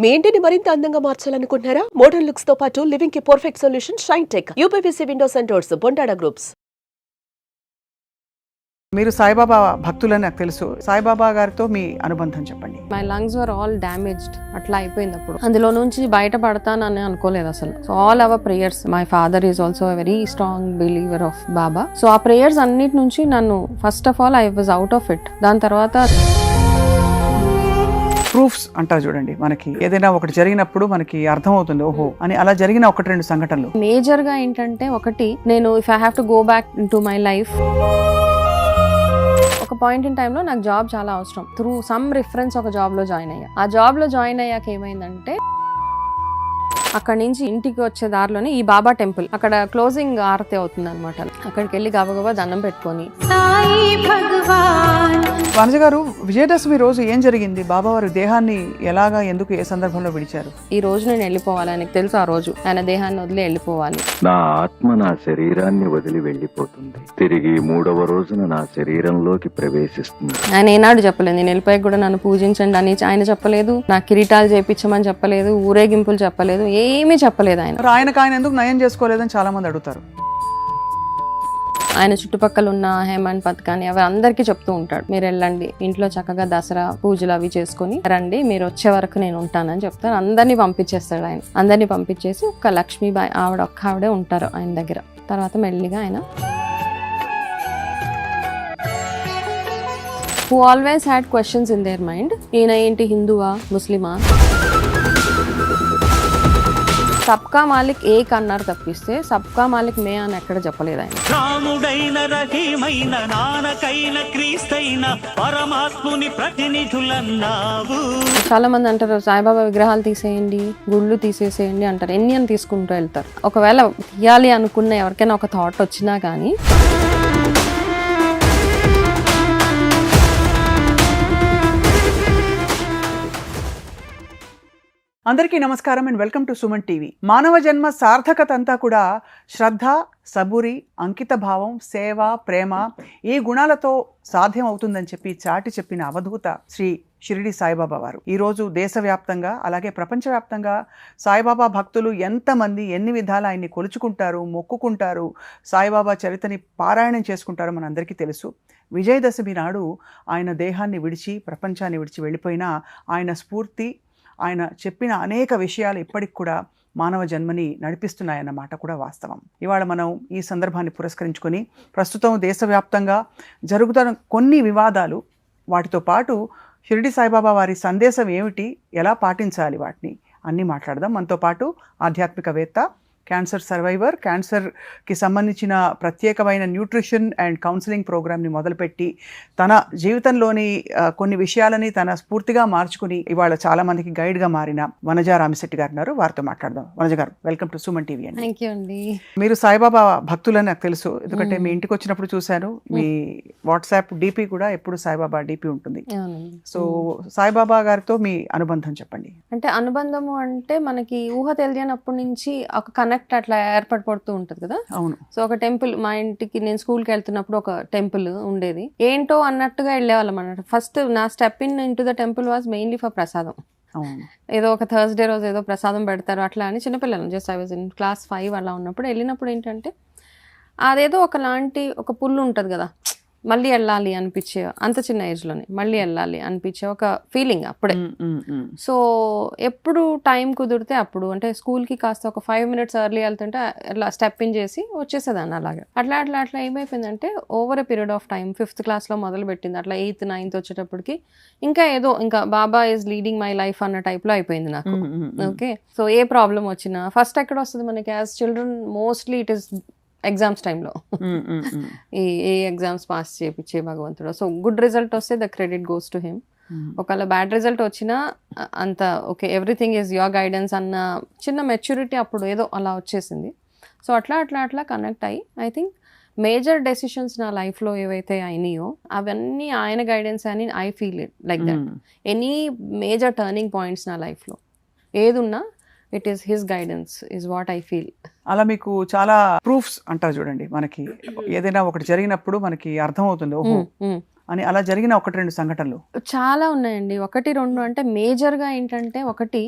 మీ ఇంటిని మరింత అందంగా మార్చాలనుకుంటున్నారా? మోడర్న్ లుక్స్ తో పాటు లివింగ్ కి perfect solution shine tech UPVC Windows and doors Bondada groups. మీరు సాయిబాబా భక్తులని నాకు తెలుసు. సాయిబాబా గారితో మీ అనుబంధం చెప్పండి. My lungs were all damaged, అట్లా అయిపోయింది. అప్పుడు అందులో నుంచి బయటపడతానని అనుకోలేదు అసలు. So all our prayers, my father is also a very strong believer of Baba. So ఆ ప్రేయర్స్ అన్నిటి నుంచి నన్ను first of all I was out of it. దాని తర్వాత ప్రూఫ్స్ అంటారు చూడండి, మనకి ఏదైనా ఒకటి జరిగినప్పుడు మనకి అర్థం అవుతుంది ఓహో అని. అలా జరిగిన ఒకటి రెండు సంఘటనలు మేజర్ గా ఏంటంటే, ఒకటి, నేను if I have to go back in to my life, ఒక పాయింట్ ఇన్ టైంలో నాకు జాబ్ చాలా అవసరం. త్రూ సమ్ రిఫరెన్స్ ఒక జాబ్ లో జాయిన్ అయ్యా. ఆ జాబ్ లో జాయిన్ అయ్యాక ఏమైందంటే, అక్కడ నుంచి ఇంటికి వచ్చే దారిలోనే ఈ బాబా టెంపుల్, అక్కడ క్లోజింగ్ ఆరతి అవుతుంది అనమాట. అక్కడికి వెళ్ళి గబగబా దండం పెట్టుకొని, వనజ గారు, విజయదశమి రోజు ఏం జరిగింది? బాబావారి దేహాన్ని ఎలాగా, ఎందుకు, ఏ సందర్భంలో విడిచారు? ఈ రోజు నేను వెళ్ళిపోవాలి, ఆయనకు తెలుసు ఆ రోజు ఆయన దేహాన్ని వదిలి వెళ్ళిపోవాలి. నా ఆత్మ నా శరీరాన్ని వదిలి వెళ్ళిపోతుంది, తిరిగి 3వ రోజున నా శరీరంలోకి ప్రవేశిస్తుంది. ఆయన ఏనాడు చెప్పలేదు నేను వెళ్ళిపోయాక కూడా నన్ను పూజించండి అని ఆయన చెప్పలేదు. నా కిరీటాలు చేయించమని చెప్పలేదు, ఊరేగింపులు చెప్పలేదు, ఏమీ చెప్పలేదు. ఆయనకు ఆయన ఎందుకు నయం చేసుకోలేదని చాలా మంది అడుగుతారు. ఆయన చుట్టుపక్కల ఉన్న హేమంత్ పథకాన్ని అవి అందరికీ చెప్తూ ఉంటాడు, మీరు వెళ్ళండి ఇంట్లో చక్కగా దసరా పూజలు అవి చేసుకుని రండి, మీరు వచ్చే వరకు నేను ఉంటానని చెప్తాను. అందరినీ పంపించేస్తాడు ఆయన. అందరినీ పంపించేసి ఒక్క లక్ష్మీబాయి ఒక్క ఆవిడే ఉంటారు ఆయన దగ్గర. తర్వాత మెల్లిగా ఆయన, who always had questions in their mind, ఈయన ఏంటి హిందువా ముస్లిమా, సబ్కా మాలిక్ ఏక్ అన్నారు తప్పిస్తే సబ్కా మాలిక్ మే అని ఎక్కడ చెప్పలేదు ఆయన. రాముడైన రహీమైన నానకైన క్రీస్తైన పరమాత్ముని ప్రతినిధులన్నావు. చాలా మంది అంటారు సాయిబాబా విగ్రహాలు తీసేయండి, గుళ్ళు తీసేసేయండి అంటారు. ఎన్ని అని తీసుకుంటూ వెళ్తారు. ఒకవేళ తీయాలి అనుకున్న ఎవరికైనా ఒక థాట్ వచ్చినా కానీ, అందరికీ నమస్కారం and welcome to Suman TV. మానవ జన్మ సార్థకత అంతా కూడా శ్రద్ధ, సబూరి, అంకిత భావం, సేవ, ప్రేమ, ఈ గుణాలతో సాధ్యం అవుతుందని చాటి చెప్పిన అవధూత శ్రీ షిరిడి సాయిబాబా వారు ఈరోజు దేశవ్యాప్తంగా అలాగే ప్రపంచవ్యాప్తంగా సాయిబాబా భక్తులు ఎంతమంది ఎన్ని విధాలు ఆయన్ని కొలుచుకుంటారు, మొక్కుకుంటారు, సాయిబాబా చరిత్రని పారాయణం చేసుకుంటారో మనందరికీ తెలుసు. విజయదశమి నాడు ఆయన దేహాన్ని విడిచి, ప్రపంచాన్ని విడిచి వెళ్ళిపోయిన ఆయన స్ఫూర్తి, ఆయన చెప్పిన అనేక విషయాలు ఇప్పటికి కూడా మానవ జన్మని నడిపిస్తున్నాయన్నమాట కూడా వాస్తవం. ఇవాళ మనం ఈ సందర్భాన్ని పురస్కరించుకొని ప్రస్తుతం దేశవ్యాప్తంగా జరుగుతున్న కొన్ని వివాదాలు, వాటితో పాటు షిరిడి సాయిబాబా వారి సందేశం ఏమిటి, ఎలా పాటించాలి, వాటిని అన్నీ మాట్లాడదాం. మనతో పాటు ఆధ్యాత్మికవేత్త, క్యాన్సర్ సర్వైవర్, క్యాన్సర్కి సంబంధించిన ప్రత్యేకమైన న్యూట్రిషన్ అండ్ కౌన్సిలింగ్ ప్రోగ్రామ్ని మొదలుపెట్టి తన జీవితంలోని కొన్ని విషయాలని తన స్ఫూర్తిగా మార్చుకుని ఇవాళ చాలా మందికి గైడ్గా మారిన వనజ రామిశెట్టి గారు ఉన్నారు. వారితో మాట్లాడదాం. వనజ గారు, వెల్కమ్ టు సుమన్ టీవీ. అండి, మీరు సాయిబాబా భక్తులని నాకు తెలుసు, ఎందుకంటే మీ ఇంటికి వచ్చినప్పుడు చూశాను. మీ వాట్సాప్ డీపీ కూడా ఎప్పుడు సాయిబాబా డీపీ ఉంటుంది. సో సాయిబాబా గారితో మీ అనుబంధం చెప్పండి. అంటే అనుబంధము అంటే మనకి ఊహ తెలియనప్పటి నుంచి ఒక కనెక్ట్ అట్లా ఏర్పడిపడుతూ ఉంటది కదా. అవును. సో ఒక టెంపుల్, మా ఇంటికి నేను స్కూల్కి వెళ్తున్నప్పుడు ఒక టెంపుల్ ఉండేది. ఏంటో అన్నట్టుగా వెళ్ళేవాళ్ళం అన్నట్టు. ఫస్ట్ నా step in to the temple was mainly for ప్రసాదం. ఏదో ఒక థర్స్డే రోజు ఏదో ప్రసాదం పెడతారు అట్లా అని చిన్నపిల్లలు, just I was in class 5 అలా ఉన్నప్పుడు వెళ్ళినప్పుడు ఏంటంటే, అదేదో ఒకలాంటి ఒక పుల్లు ఉంటుంది కదా, మళ్ళీ వెళ్ళాలి అనిపించే, అంత చిన్న ఏజ్లోనే మళ్ళీ వెళ్ళాలి అనిపించే ఒక ఫీలింగ్ అప్పుడే. సో ఎప్పుడు టైం కుదిరితే అప్పుడు, అంటే స్కూల్కి కాస్త ఒక 5 minutes ఎర్లీ వెళ్తుంటే అట్లా స్టెప్ ఇన్ చేసి వచ్చేసేదాన్ని. అలాగే అట్లా అట్లా అట్లా ఏమైపోయిందంటే, over a period of time 5th క్లాస్లో మొదలు పెట్టింది, అట్లా 8th 9th వచ్చేటప్పటికి ఇంకా ఏదో ఇంకా బాబా ఈజ్ లీడింగ్ మై లైఫ్ అన్న టైప్లో అయిపోయింది నాకు. ఓకే, సో ఏ ప్రాబ్లం వచ్చినా ఫస్ట్ ఎక్కడ వస్తుంది మనకి as children, mostly it is exams టైంలో. ఏ ఎగ్జామ్స్ పాస్ చేయించే భగవంతుడు. సో గుడ్ రిజల్ట్ వస్తే the credit goes to him. ఒకవేళ బ్యాడ్ రిజల్ట్ వచ్చినా అంత okay, everything is your guidance అన్న చిన్న మెచ్యూరిటీ అప్పుడు ఏదో అలా వచ్చేసింది. సో అట్లా అట్లా అట్లా కనెక్ట్ అయ్యి, ఐ థింక్ మేజర్ డెసిషన్స్ నా లైఫ్లో ఏవైతే అయినాయో అవన్నీ ఆయన గైడెన్స్ అని I feel it like that. Any major turning points నా లైఫ్లో ఏదున్నా, it is his guidance is what I feel. అలా మీకు చాలా ప్రూఫ్స్ అంటారు చూడండి, మనకి ఏదైనా ఒకటి జరిగినప్పుడు మనకి అర్థం అవుతుంది ఓహో అని అలా జరిగిన 1-2 సంఘటనలు? చాలా ఉన్నాయండి. 1, 2 అంటే మేజర్‌గా ఏంటంటే, ఒకటి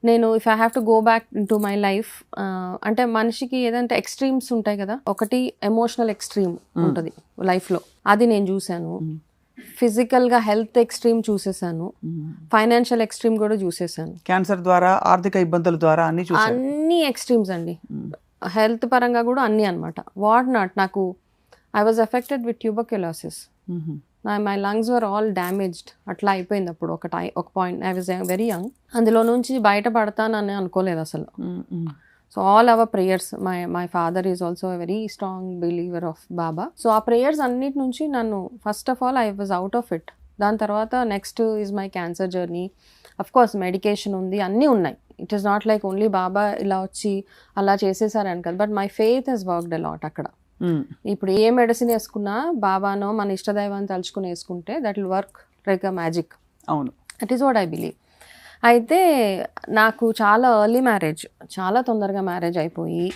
నేను if I have to go back to my life, అంటే మనిషికి ఏదంటే ఎక్స్‌ట్రీమ్స్ ఉంటాయి కదా! ఒకటి ఎమోషనల్ ఎక్స్‌ట్రీమ్ ఉంటది లైఫ్‌లో. అది నేను చూసాను. ఫిజికల్‌గా హెల్త్ ఎక్స్‌ట్రీమ్ చూసేసాను. ఫైనాన్షియల్ ఎక్స్‌ట్రీమ్ కూడా చూసేసాను. క్యాన్సర్ ద్వారా, ఆర్థిక ఇబ్బందుల ద్వారా అన్ని చూసారు. అన్ని ఎక్స్‌ట్రీమ్స్ అండి. హెల్త్ పరంగా కూడా అన్ని అన్నమాట. వాట్ నాట్, నాకు I was affected with tuberculosis. My lungs were all damaged. అట్లా అయిపోయింది అప్పుడు ఒక point. I was very young. అందులో నుంచి బయటపడతానని అనుకోలేదు అసలు. So all our prayers, my father is also a very strong believer of Baba. So ఆ ప్రేయర్స్ అన్నిటి నుంచి నన్ను first of all I was out of it. దాని తర్వాత next is my cancer journey. Of course medication ఉంది, అన్నీ ఉన్నాయి. It is not like only బాబా ఇలా వచ్చి అలా చేసేసారని కదా, but my faith has worked a lot అక్కడ. ఇప్పుడు ఏ మెడిసిన్ వేసుకున్నా బాబానో మన ఇష్టదైవాన్ని తలుచుకుని వేసుకుంటే that will work like a magic. అవును, that is what I believe. అయితే నాకు చాలా ఎర్లీ మ్యారేజ్, చాలా తొందరగా మ్యారేజ్ అయిపోయి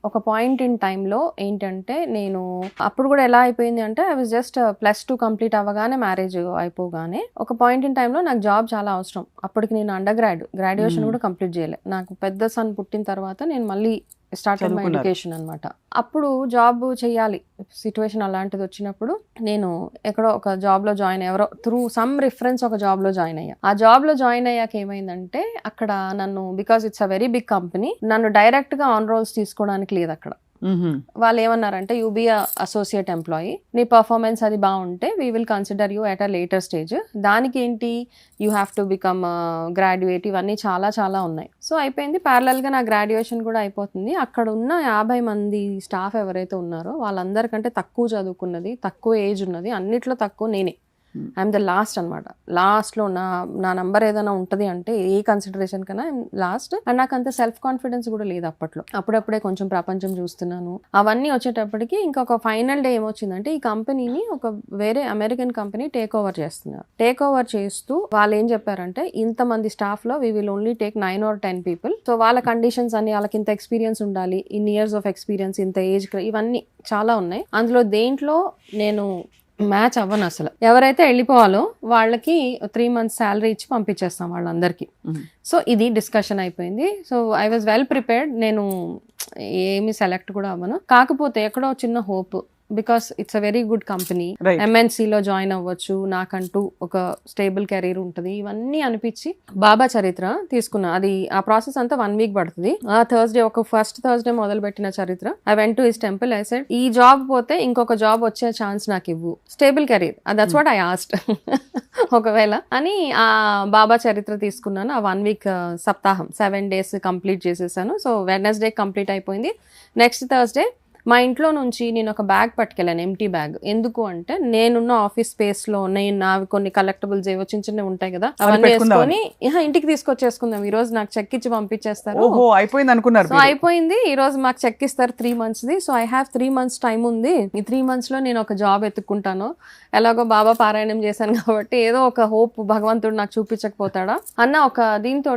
ఒక పాయింట్ ఇన్ టైంలో ఏంటంటే, నేను అప్పుడు కూడా ఎలా అయిపోయింది అంటే, ఐ వాజ్ జస్ట్ +2 కంప్లీట్ అవ్వగానే మ్యారేజ్ అయిపోగానే ఒక పాయింట్ ఇన్ టైంలో నాకు జాబ్ చాలా అవసరం. అప్పటికి నేను గ్రాడ్యుయేషన్ కూడా కంప్లీట్ చేయలే. నాకు పెద్ద సన్ పుట్టిన తర్వాత నేను మళ్ళీ స్టార్టెడ్ మై ఎడ్యుకేషన్ అనమాట. అప్పుడు జాబ్ చేయాలి సిచ్యువేషన్ అలాంటిది వచ్చినప్పుడు నేను ఎక్కడో ఒక జాబ్లో జాయిన్ ఎవరో త్రూ సమ్ రిఫరెన్స్ ఒక జాబ్లో జాయిన్ అయ్యా. ఆ జాబ్లో జాయిన్ అయ్యాక ఏమైందంటే, అక్కడ నన్ను because it's a very big company, నన్ను డైరెక్ట్గా ఆన్ రోల్స్ తీసుకోవడానికి లేదు అక్కడ. వాళ్ళు ఏమన్నారంటే, యూ బీ అసోసియేట్ ఎంప్లాయీ, నీ పర్ఫార్మెన్స్ అది బాగుంటే we will consider you at a later stage. దానికి ఏంటి, you have to become graduate, ఇవన్నీ చాలా చాలా ఉన్నాయి. సో అయిపోయింది. ప్యారలల్గా నా గ్రాడ్యుయేషన్ కూడా అయిపోతుంది. అక్కడ ఉన్న 50 మంది స్టాఫ్ ఎవరైతే ఉన్నారో వాళ్ళందరికంటే తక్కువ చదువుకున్నది, తక్కువ ఏజ్ ఉన్నది, అన్నిట్లో తక్కువ నేనే. ఐఎమ్ ద లాస్ట్ అనమాట. లాస్ట్లో నా నంబర్ ఏదైనా ఉంటుంది అంటే ఏ కన్సిడరేషన్ కన్నా ఐఎమ్ లాస్ట్. అండ్ నాకు అంత సెల్ఫ్ కాన్ఫిడెన్స్ కూడా లేదు అప్పట్లో. అప్పుడప్పుడే కొంచెం ప్రపంచం చూస్తున్నాను. అవన్నీ వచ్చేటప్పటికి ఇంకొక ఫైనల్ డే ఏమొచ్చిందంటే, ఈ కంపెనీని ఒక వేరే అమెరికన్ కంపెనీ టేక్ ఓవర్ చేస్తున్నారు. టేక్ ఓవర్ చేస్తూ వాళ్ళు ఏం చెప్పారంటే, ఇంతమంది స్టాఫ్ లో we will only take 9 or 10 people. So వాళ్ళ కండిషన్స్ అన్ని, వాళ్ళకి ఇంత ఎక్స్పీరియన్స్ ఉండాలి, ఇన్ ఇయర్స్ ఆఫ్ ఎక్స్పీరియన్స్, ఇంత ఏజ్, ఇవన్నీ చాలా ఉన్నాయి. అందులో దేంట్లో నేను మ్యాచ్ అవ్వను అసలు. ఎవరైతే వెళ్ళిపోవాలో వాళ్ళకి 3 months శాలరీ ఇచ్చి పంపించేస్తాం వాళ్ళందరికీ. సో ఇది డిస్కషన్ అయిపోయింది. So I was well prepared. నేను ఏమి సెలెక్ట్ కూడా అవ్వను. కాకపోతే ఎక్కడో చిన్న hope, because it's a very good company, ఎంఎన్సీలో జాయిన్ అవ్వచ్చు, నాకంటూ ఒక స్టేబుల్ కెరీర్ ఉంటుంది, ఇవన్నీ అనిపించి బాబా చరిత్ర తీసుకున్నా. అది ఆ ప్రాసెస్ అంతా 1 week పడుతుంది. ఆ ఫస్ట్ థర్స్డే మొదలు పెట్టిన చరిత్ర. I went to his temple. I said, ఈ జాబ్ పోతే ఇంకొక జాబ్ వచ్చే ఛాన్స్ నాకు ఇవ్వు, stable career, that's what I asked. ఒకవేళ అని ఆ బాబా చరిత్ర తీసుకున్నాను. ఆ 1 week సప్తాహం 7 days కంప్లీట్ చేసేసాను. సో వెడ్నెస్డే కంప్లీట్ అయిపోయింది. నెక్స్ట్ థర్స్డే మా ఇంట్లో నుంచి నేను ఒక బ్యాగ్ పట్టుకెళ్ళాను, ఎంటీ బ్యాగ్. ఎందుకు అంటే, నేనున్న ఆఫీస్ స్పేస్ లో నావి కొన్ని కలెక్టబుల్స్ ఏవో చిన్న చిన్నవి ఉంటాయి కదా, అవన్నీ వేసుకొని ఇంటికి తీసుకొచ్చేసుకుందాం, ఈ రోజు నాకు చెక్ ఇచ్చి పంపించేస్తారు. సో అయిపోయింది, ఈ రోజు మాకు చెక్ ఇస్తారు 3 months the. So I have 3 months time ఉంది. ఈ 3 months లో నేను ఒక జాబ్ ఎత్తుక్కుంటాను. ఎలాగో బాబా పారాయణం చేశాను కాబట్టి ఏదో ఒక హోప్ భగవంతుడు నాకు చూపించకపోతాడా అన్న ఒక దీంతో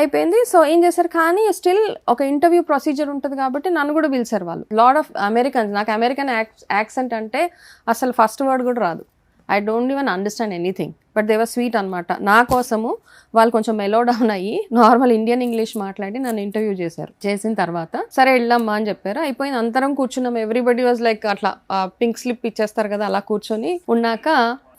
అయిపోయింది. సో ఏం చేశారు, కానీ స్టిల్ ఒక ఇంటర్వ్యూ ప్రొసీజర్ ఉంటుంది కాబట్టి నన్ను కూడా పిలిచారు వాళ్ళు. Lot of Americans. నాకు అమెరికన్ యాక్సెంట్ అంటే అసలు ఫస్ట్ వర్డ్ కూడా రాదు. I don't even understand anything, but they were sweet అనమాట. నా కోసము వాళ్ళు కొంచెం మెలో డౌన్ అయ్యి నార్మల్ ఇండియన్ ఇంగ్లీష్ మాట్లాడి నన్ను ఇంటర్వ్యూ చేశారు. చేసిన తర్వాత సరే వెళ్ళమ్మా అని చెప్పారు. అయిపోయింది, అందరం కూర్చున్నాం. ఎవ్రీబడి వాజ్ లైక్ అట్లా పింక్ స్లిప్ ఇచ్చేస్తారు కదా, అలా కూర్చొని ఉన్నాక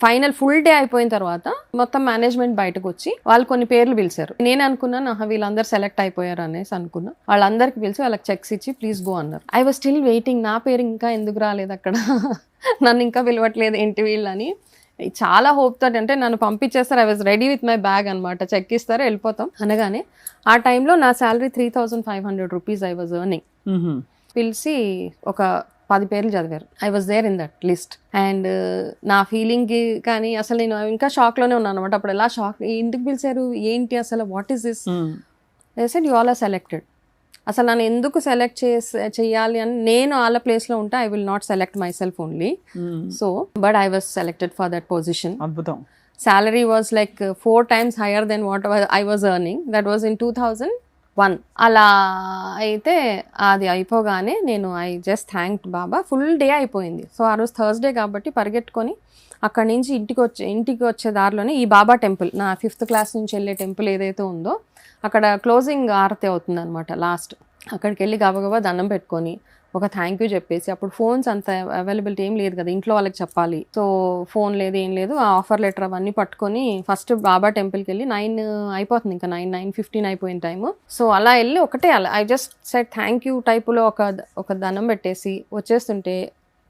ఫైనల్ ఫుల్ డే అయిపోయిన తర్వాత మొత్తం మేనేజ్మెంట్ బయటకు వచ్చి వాళ్ళు కొన్ని పేర్లు పిలిచారు. నేను అనుకున్నాను వీళ్ళందరూ సెలెక్ట్ అయిపోయారు అనేసి అనుకున్నా. వాళ్ళందరికి పిలిచి వాళ్ళకి చెక్స్ ఇచ్చి ప్లీజ్ గో అన్నారు. ఐ వాజ్ స్టిల్ వెయిటింగ్, నా పేరు ఇంకా ఎందుకు రాలేదు అక్కడ, నన్ను ఇంకా పిలవట్లేదు ఏంటి వీళ్ళని. చాలా హోప్ తోటి, అంటే నన్ను పంపించేస్తారు. I was ready with my bag అనమాట. చెక్ ఇస్తారు, వెళ్ళిపోతాం అనగానే ఆ టైంలో నా salary 3,500 rupees I was earning. పిలిచి ఒక 10 పేర్లు చదివారు. I was there in that list. And నా ఫీలింగ్కి కానీ అసలు నేను ఇంకా షాక్లోనే ఉన్నాను అనమాట. అప్పుడు ఎలా షాక్, ఎందుకు పిలిచారు ఏంటి అసలు, what is this? They said you all are selected. అసలు నన్ను ఎందుకు సెలెక్ట్ చేయాలి అని నేను వాళ్ళ ప్లేస్లో ఉంటే I will not select my self only. So but I was selected for that position. అద్భుతం. Salary was like 4 times higher than what I was earning. That was in 2001. అలా అయితే అది అయిపోగానే నేను I just thanked Baba. Full day అయిపోయింది. So ఆ రోజు Thursday కాబట్టి పరిగెట్టుకొని అక్కడి నుంచి ఇంటికి వచ్చే దారిలోనే ఈ బాబా టెంపుల్, నా 5th క్లాస్ నుంచి వెళ్ళే టెంపుల్ ఏదైతే ఉందో అక్కడ క్లోజింగ్ ఆరతి అవుతుంది అనమాట లాస్ట్. అక్కడికి వెళ్ళి గబగబా దండం పెట్టుకొని ఒక థ్యాంక్ యూ చెప్పేసి, అప్పుడు ఫోన్స్ అంత అవైలబిలిటీ ఏం లేదు కదా, ఇంట్లో వాళ్ళకి చెప్పాలి, సో ఫోన్ లేదు ఏం లేదు, ఆ ఆఫర్ లెటర్ అవన్నీ పట్టుకొని ఫస్ట్ బాబా టెంపుల్కి వెళ్ళి 9 అయిపోతుంది, ఇంకా 9:15 అయిపోయిన టైము. సో అలా వెళ్ళి ఒకటే అలా I just said thank you టైపులో ఒక దండం పెట్టేసి వచ్చేస్తుంటే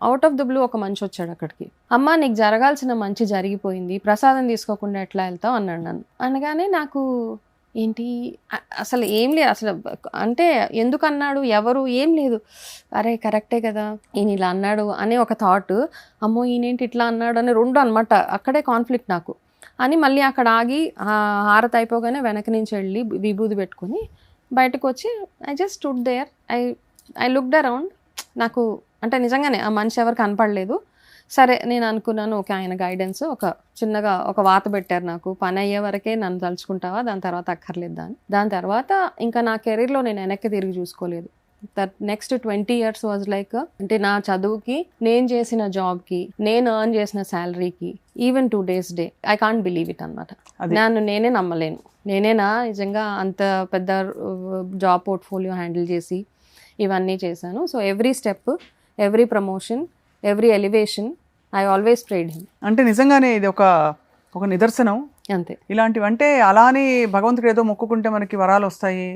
అవుట్ ఆఫ్ ద బ్లూ ఒక మనిషి వచ్చాడు అక్కడికి. అమ్మ నీకు జరగాల్సిన మంచి జరిగిపోయింది, ప్రసాదం తీసుకోకుండా ఎట్లా వెళ్తావు అన్నాడు నన్ను. అనగానే నాకు ఏంటి అసలు ఏం లేదు, అసలు అంటే ఎందుకు అన్నాడు, ఎవరు, ఏం లేదు, అరే కరెక్టే కదా ఈయన ఇలా అన్నాడు అనే ఒక థాట్, అమ్మో ఈయనేంటి ఇట్లా అన్నాడు అని 2 అనమాట. అక్కడే కాన్ఫ్లిక్ట్ నాకు అని మళ్ళీ అక్కడ ఆగి హారతి అయిపోగానే వెనక నుంచి వెళ్ళి విభూది పెట్టుకొని బయటకు వచ్చి I just stood there, I looked around. నాకు అంటే నిజంగానే ఆ మనిషి ఎవరు కనపడలేదు. సరే నేను అనుకున్నాను ఓకే ఆయన గైడెన్స్, ఒక చిన్నగా ఒక వాత పెట్టారు నాకు, పని అయ్యే వరకే నన్ను తలుచుకుంటావా, దాని తర్వాత అక్కర్లేదు దాని తర్వాత ఇంకా నా కెరీర్లో నేను వెనక్కి తిరిగి చూసుకోలేదు. That next 20 years was like, అంటే నా చదువుకి, నేను చేసిన జాబ్కి, నేను ఎర్న్ చేసిన శాలరీకి, even today's day I can't believe it అనమాట. నేనే నమ్మలేను, నేనేనా నిజంగా అంత పెద్ద జాబ్ పోర్ట్ఫోలియో హ్యాండిల్ చేసి ఇవన్నీ చేశాను. So every step, every promotion, every elevation I always prayed him. అంటే నిజంగానే ఇది ఒక నిదర్శనం. అంతే. ఇలాంటివి అంటే అలానే భగవంతుడు ఏదో మొక్కుకుంటే మనకి వరాలు వస్తాయి,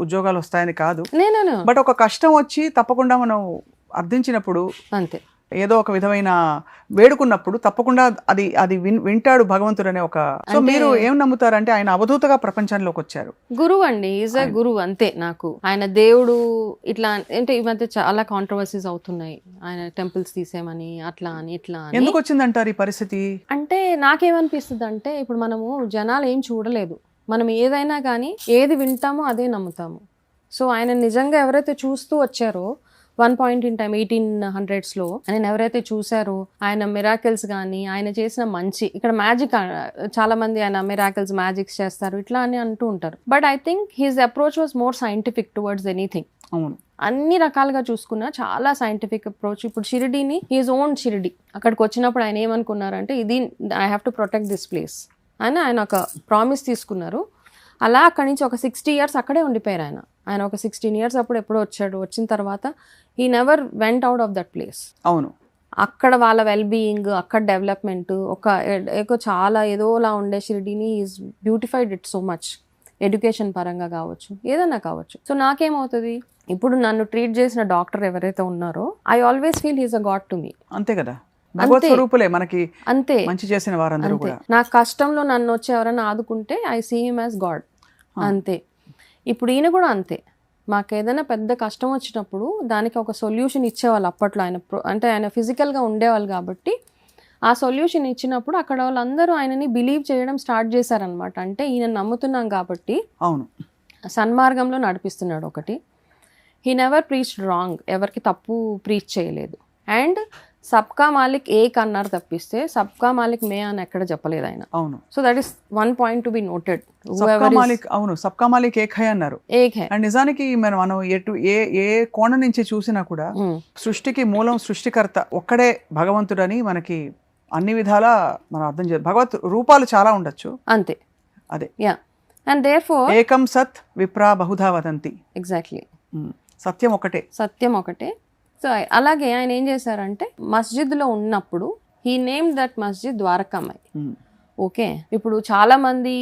ఉద్యోగాలు వస్తాయని కాదు, నేను బట్ ఒక కష్టం వచ్చి తప్పకుండా మనం అర్థించినప్పుడు, అంతే ఏదో ఒక విధమైన వేడుకున్నప్పుడు తప్పకుండా అది వింటాడు భగవంతుడు అనే ఒక. సో మీరు ఏం నమ్ముతారంటే ఆయన అవధూతగా ప్రపంచంలోకి వచ్చారు, గురువు అండి, ఈజ్ అ గురువు అంతే. నాకు ఆయన దేవుడు ఇట్లా అంటే ఈ మధ్య చాలా కాంట్రవర్సీస్ అవుతున్నాయి, ఆయన టెంపుల్స్ తీసేమని అట్లా అని ఇట్లా అని. ఎందుకు వచ్చిందంటారు ఈ పరిస్థితి? అంటే నాకేమనిపిస్తుంది అంటే ఇప్పుడు మనము జనాలు ఏం చూడలేదు, మనం ఏదైనా కానీ ఏది వింటామో అదే నమ్ముతాము. సో ఆయన నిజంగా ఎవరైతే చూస్తూ వచ్చారో 1 point in time 1800s ఆయన ఎవరైతే చూసారో, ఆయన మిరాకిల్స్ కానీ ఆయన చేసిన మంచి, ఇక్కడ మ్యాజిక్ చాలా మంది ఆయన మిరాకిల్స్ మ్యాజిక్స్ చేస్తారు ఇట్లా అని అంటూ ఉంటారు, but I think his approach was more scientific towards anything. అవును, అన్ని రకాలుగా చూసుకున్నా చాలా సైంటిఫిక్ అప్రోచ్. ఇప్పుడు షిరిడీని, హీజ్ ఓన్ షిరిడి, అక్కడికి వచ్చినప్పుడు ఆయన ఏమనుకున్నారంటే ఇది I have to protect this place అని ఆయన ఒక ప్రామిస్ తీసుకున్నారు. అలా అక్కడి నుంచి ఒక 60 years అక్కడే ఉండిపోయారు ఆయన ఒక 16 years అప్పుడు ఎప్పుడో వచ్చాడు. వచ్చిన తర్వాత he never went out of that place. అవును, అక్కడ వాళ్ళ వెల్ బీయింగ్, అక్కడ డెవలప్మెంట్, ఒక చాలా ఏదోలా ఉండే షిరిడీని is beautified it so much, education పరంగా కావచ్చు, ఏదన్నా కావచ్చు. సో నాకేమవుతుంది, ఇప్పుడు నన్ను ట్రీట్ చేసిన డాక్టర్ ఎవరైతే ఉన్నారో I always feel he's a god to me. అంతే కదా, భగవత్ స్వరూపులే మనకి, అంతే మంచి చేసిన వారందరూ కూడా. నా కష్టంలో నన్ను వచ్చి ఎవరైనా ఆదుకుంటే I see him as God, అంతే. ఇప్పుడు ఈయన కూడా అంతే, మాకు ఏదైనా పెద్ద కష్టం వచ్చినప్పుడు దానికి ఒక సొల్యూషన్ ఇచ్చేవాళ్ళు అప్పట్లో. అంటే ఆయన ఫిజికల్గా ఉండేవాళ్ళు కాబట్టి ఆ సొల్యూషన్ ఇచ్చినప్పుడు అక్కడ వాళ్ళందరూ ఆయనని బిలీవ్ చేయడం స్టార్ట్ చేశారనమాట. అంటే ఈయన నమ్ముతున్నాం కాబట్టి అవును, సన్మార్గంలో నడిపిస్తున్నాడు. ఒకటి, హీ నెవర్ ప్రీచ్డ్ రాంగ్, ఎవరికి తప్పు ప్రీచ్ చేయలేదు. అండ్ సబ్కా మాలిక్ ఏక్ అన్నారు తప్పిస్తే సబ్కా మాలిక్ మే అని ఎక్కడ చెప్పలేదు ఆయన. అవును, so that is 1 point to be noted. సబ్కా మాలిక్, అవును, సబ్కా మాలిక్ ఏక్ హై అన్నారు. ఏక్ హై. అండ్ నిజానికి మనం ఏ కోణం నుంచి చూసినా కూడా సృష్టికి మూలం సృష్టికర్త ఒక్కడే భగవంతుడని మనకి అన్ని విధాలా మనం అర్థం చేయాలి. భగవత్ రూపాలు చాలా ఉండొచ్చు, అంతే. అదే, యా. అండ్ దేర్ఫోర్ ఏకం సత్ విప్రా బహుధా వదంతి. ఎగ్జాక్ట్లీ, సత్యం ఒకటే, సత్యం ఒకటే. సో అలాగే ఆయన ఏం చేశారంటే మస్జిద్లో ఉన్నప్పుడు he name that Masjid Dwarakamai. Okay, ఇప్పుడు చాలా మంది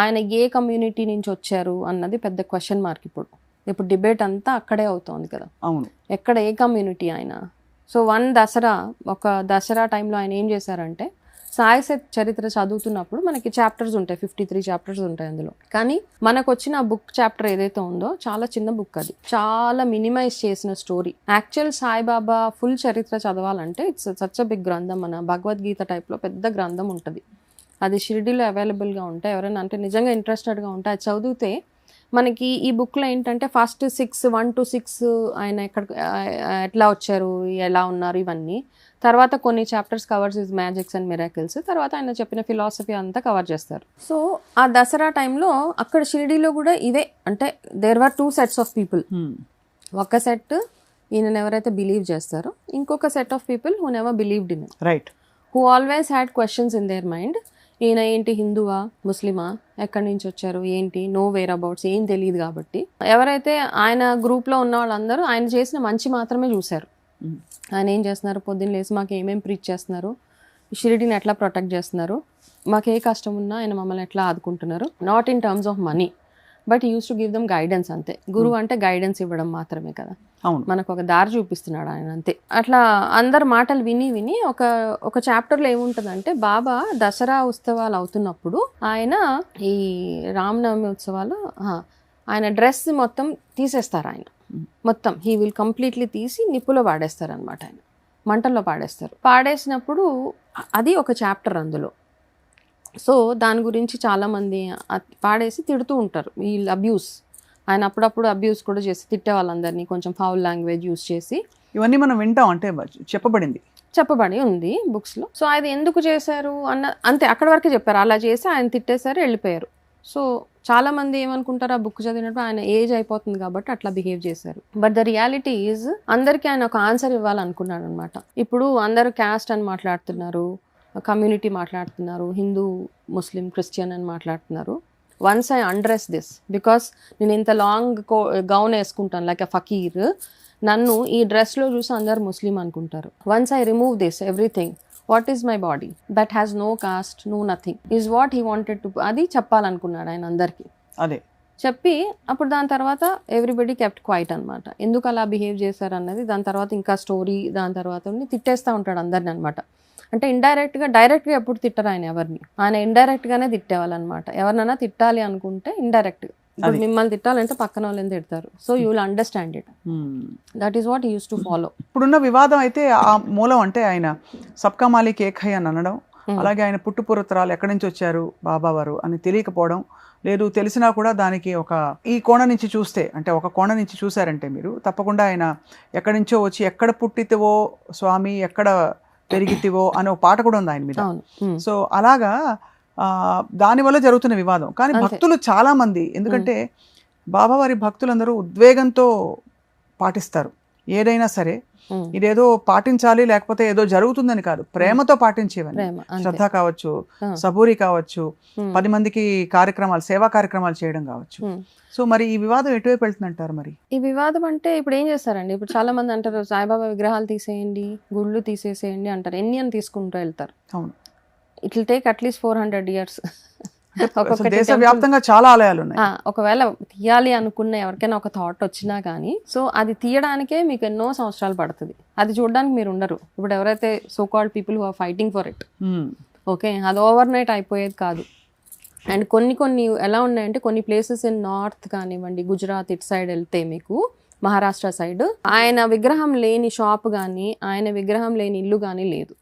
ఆయన ఏ కమ్యూనిటీ నుంచి వచ్చారు అన్నది పెద్ద క్వశ్చన్ మార్క్. ఇప్పుడు డిబేట్ అంతా అక్కడే అవుతోంది కదా. అవును, ఎక్కడ ఏ కమ్యూనిటీ ఆయన. సో ఒక దసరా టైంలో ఆయన ఏం చేశారంటే సాయి సత్ చరిత్ర చదువుతున్నప్పుడు మనకి చాప్టర్స్ ఉంటాయి, 53 chapters ఉంటాయి అందులో. కానీ మనకు వచ్చిన బుక్ చాప్టర్ ఏదైతే ఉందో చాలా చిన్న బుక్, అది చాలా మినిమైజ్ చేసిన స్టోరీ. యాక్చువల్ సాయిబాబా ఫుల్ చరిత్ర చదవాలంటే ఇట్స్ సచ్ అ బిగ్ గ్రంథం, మన భగవద్గీత టైప్లో పెద్ద గ్రంథం ఉంటుంది. అది షిరిడీలో అవైలబుల్గా ఉంటాయి. ఎవరైనా అంటే నిజంగా ఇంట్రెస్టెడ్గా ఉంటే అది చదివితే మనకి ఈ బుక్లో ఏంటంటే ఫస్ట్ 1 to 6 ఆయన ఎట్లా వచ్చారు, ఎలా ఉన్నారు, ఇవన్నీ. తర్వాత కొన్ని chapters covers is magics and miracles. తర్వాత ఆయన చెప్పిన ఫిలాసఫీ అంతా కవర్ చేస్తారు. సో ఆ దసరా టైంలో అక్కడ షిరిడీలో కూడా ఇవే, అంటే there were 2 sets of people. ఒక సెట్ ఈయనను ఎవరైతే బిలీవ్ చేస్తారో, ఇంకొక set of people who never believed in, right, who always had questions in their mind. ఈయన ఏంటి, హిందువా, ముస్లిమా, ఎక్కడి నుంచి వచ్చారు, ఏంటి, నో వేర్ అబౌట్స్, ఏం తెలియదు. కాబట్టి ఎవరైతే ఆయన గ్రూప్లో ఉన్న వాళ్ళందరూ ఆయన చేసిన మంచి మాత్రమే చూశారు. ఆయన ఏం చేస్తున్నారు, పొద్దున్న లేసి మాకు ఏమేమి ప్రీచ్ చేస్తున్నారు, షిరిడీని ఎట్లా ప్రొటెక్ట్ చేస్తున్నారు, మాకు ఏ కష్టం ఉన్నా ఆయన మమ్మల్ని ఎట్లా ఆదుకుంటున్నారు, not in terms of money, but use to give them guidance. అంతే. గురువు అంటే గైడెన్స్ ఇవ్వడం మాత్రమే కదా, మనకు ఒక దారి చూపిస్తున్నాడు ఆయన, అంతే. అట్లా అందరు మాటలు విని విని ఒక చాప్టర్లో ఏముంటుందంటే, బాబా దసరా ఉత్సవాలు అవుతున్నప్పుడు ఆయన ఈ రామనవమి ఉత్సవాలు ఆయన డ్రెస్ మొత్తం తీసేస్తారు. ఆయన మొత్తం హీ విల్ కంప్లీట్లీ తీసి నిప్పులో పాడేస్తారు అనమాట. ఆయన మంటల్లో పాడేస్తారు. పాడేసినప్పుడు అది ఒక చాప్టర్ అందులో. సో దాని గురించి చాలామంది పాడేసి తిడుతూ ఉంటారు, వీళ్ళు అబ్యూస్. ఆయన అప్పుడప్పుడు అబ్యూస్ కూడా చేసి తిట్టే వాళ్ళందరినీ, కొంచెం ఫౌల్ లాంగ్వేజ్ యూస్ చేసి. ఇవన్నీ మనం వింటాం, అంటే చెప్పబడి ఉంది బుక్స్లో. సో అది ఎందుకు చేశారు అంతే, అక్కడి వరకే చెప్పారు. అలా చేసి ఆయన తిట్టేశారు, వెళ్ళిపోయారు. సో చాలా మంది ఏమనుకుంటారు, ఆ బుక్ చదివినప్పుడు ఆయన ఏజ్ అయిపోతుంది కాబట్టి అట్లా బిహేవ్ చేశారు. బట్ ద రియాలిటీ ఈజ్, అందరికీ ఆయన ఒక ఆన్సర్ ఇవ్వాలనుకున్నాడు అనమాట. ఇప్పుడు అందరూ క్యాస్ట్ అని మాట్లాడుతున్నారు, కమ్యూనిటీ మాట్లాడుతున్నారు, హిందూ, ముస్లిం, క్రిస్టియన్ అని మాట్లాడుతున్నారు. Once I understand this, because నేను ఇంత లాంగ్ గౌన్ వేసుకుంటాను లైక్ ఎ ఫకీర్, నన్ను ఈ డ్రెస్లో చూసి అందరు ముస్లిం అనుకుంటారు. Once I remove this everything, what is my body that has no caste, no nothing, is what he wanted to, అది చెప్పాలనుకున్నాడు ఆయన అందరికీ. అదే చెప్పి అప్పుడు దాని తర్వాత ఎవ్రీబడి కెప్ట్ క్వైట్ అనమాట. ఎందుకు అలా బిహేవ్ చేశారు అన్నది దాని తర్వాత ఇంకా స్టోరీ, దాని తర్వాత తిట్టేస్తూ ఉంటాడు అందరిని అనమాట. అంటే ఇండైరెక్ట్గా, డైరెక్ట్గా ఎప్పుడు తిట్టరు ఆయన ఎవరిని. ఆయన ఇండైరెక్ట్గానే తిట్టేవాళ్ళు అనమాట. ఎవరినైనా తిట్టాలి అనుకుంటే ఇండైరెక్ట్గా, ఇప్పుడు మిమ్మల్ని తిట్టాలంటే పక్కన వాళ్ళని తిడతారు. So you will understand it. That is what use to follow. ఇప్పుడున్న వివాదం అయితే ఆ మూలం అంటే ఆయన సబ్కా మాలిక్ ఏక్ హై అని అనడం, అలాగే ఆయన పుట్టుపురతరాలు ఎక్కడి నుంచి వచ్చారు బాబా వారు అని తెలియకపోవడం, లేదు తెలిసినా కూడా దానికి ఈ కోణం నుంచి చూస్తే, అంటే ఒక కోణం నుంచి చూసారంటే మీరు తప్పకుండా ఆయన ఎక్కడి నుంచో వచ్చి, ఎక్కడ పుట్టితివో స్వామి ఎక్కడ పెరిగితివో అనే ఒక పాట కూడా ఉంది ఆయన మీద. సో అలాగా దానివల్ల జరుగుతున్న వివాదం. కానీ భక్తులు చాలా మంది, ఎందుకంటే బాబావారి భక్తులందరూ ఉద్వేగంతో పాటిస్తారు ఏదైనా సరే. ఇదేదో పాటించాలి లేకపోతే ఏదో జరుగుతుందని కాదు, ప్రేమతో పాటించేవని. శ్రద్ధ కావచ్చు, సబూరి కావచ్చు, 10 మందికి కార్యక్రమాలు, సేవా కార్యక్రమాలు చేయడం కావచ్చు. సో మరి ఈ వివాదం ఎటువైపు వెళ్తుందంటారు? మరి ఈ వివాదం అంటే ఇప్పుడు ఏం చేస్తారండి, ఇప్పుడు చాలా మంది అంటారు సాయిబాబా విగ్రహాలు తీసేయండి, గుళ్ళు తీసేసేయండి అంటారు. ఎన్ని అని తీసుకుంటూ వెళ్తారు. అవును, it will take at least 400 years. దేశవ్యాప్తంగా చాలా ఆలయాలు ఉన్నాయి. ఒకవేళ తీయాలి అనుకున్న ఎవరికైనా ఒక థాట్ వచ్చినా కానీ, సో అది తీయడానికే మీకు ఎన్నో సంవత్సరాలు పడుతుంది. అది చూడడానికి మీరు ఉండరు. ఇప్పుడు ఎవరైతే so called people who are fighting for it, okay, అది ఓవర్ నైట్ అయిపోయేది కాదు. అండ్ కొన్ని ఎలా ఉన్నాయంటే, కొన్ని ప్లేసెస్ ఇన్ నార్త్ కానివ్వండి, గుజరాత్ ఇటు సైడ్ వెళ్తే మీకు మహారాష్ట్ర సైడ్ ఆయన విగ్రహం లేని షాప్ కానీ, ఆయన విగ్రహం లేని ఇల్లు కానీ లేదు.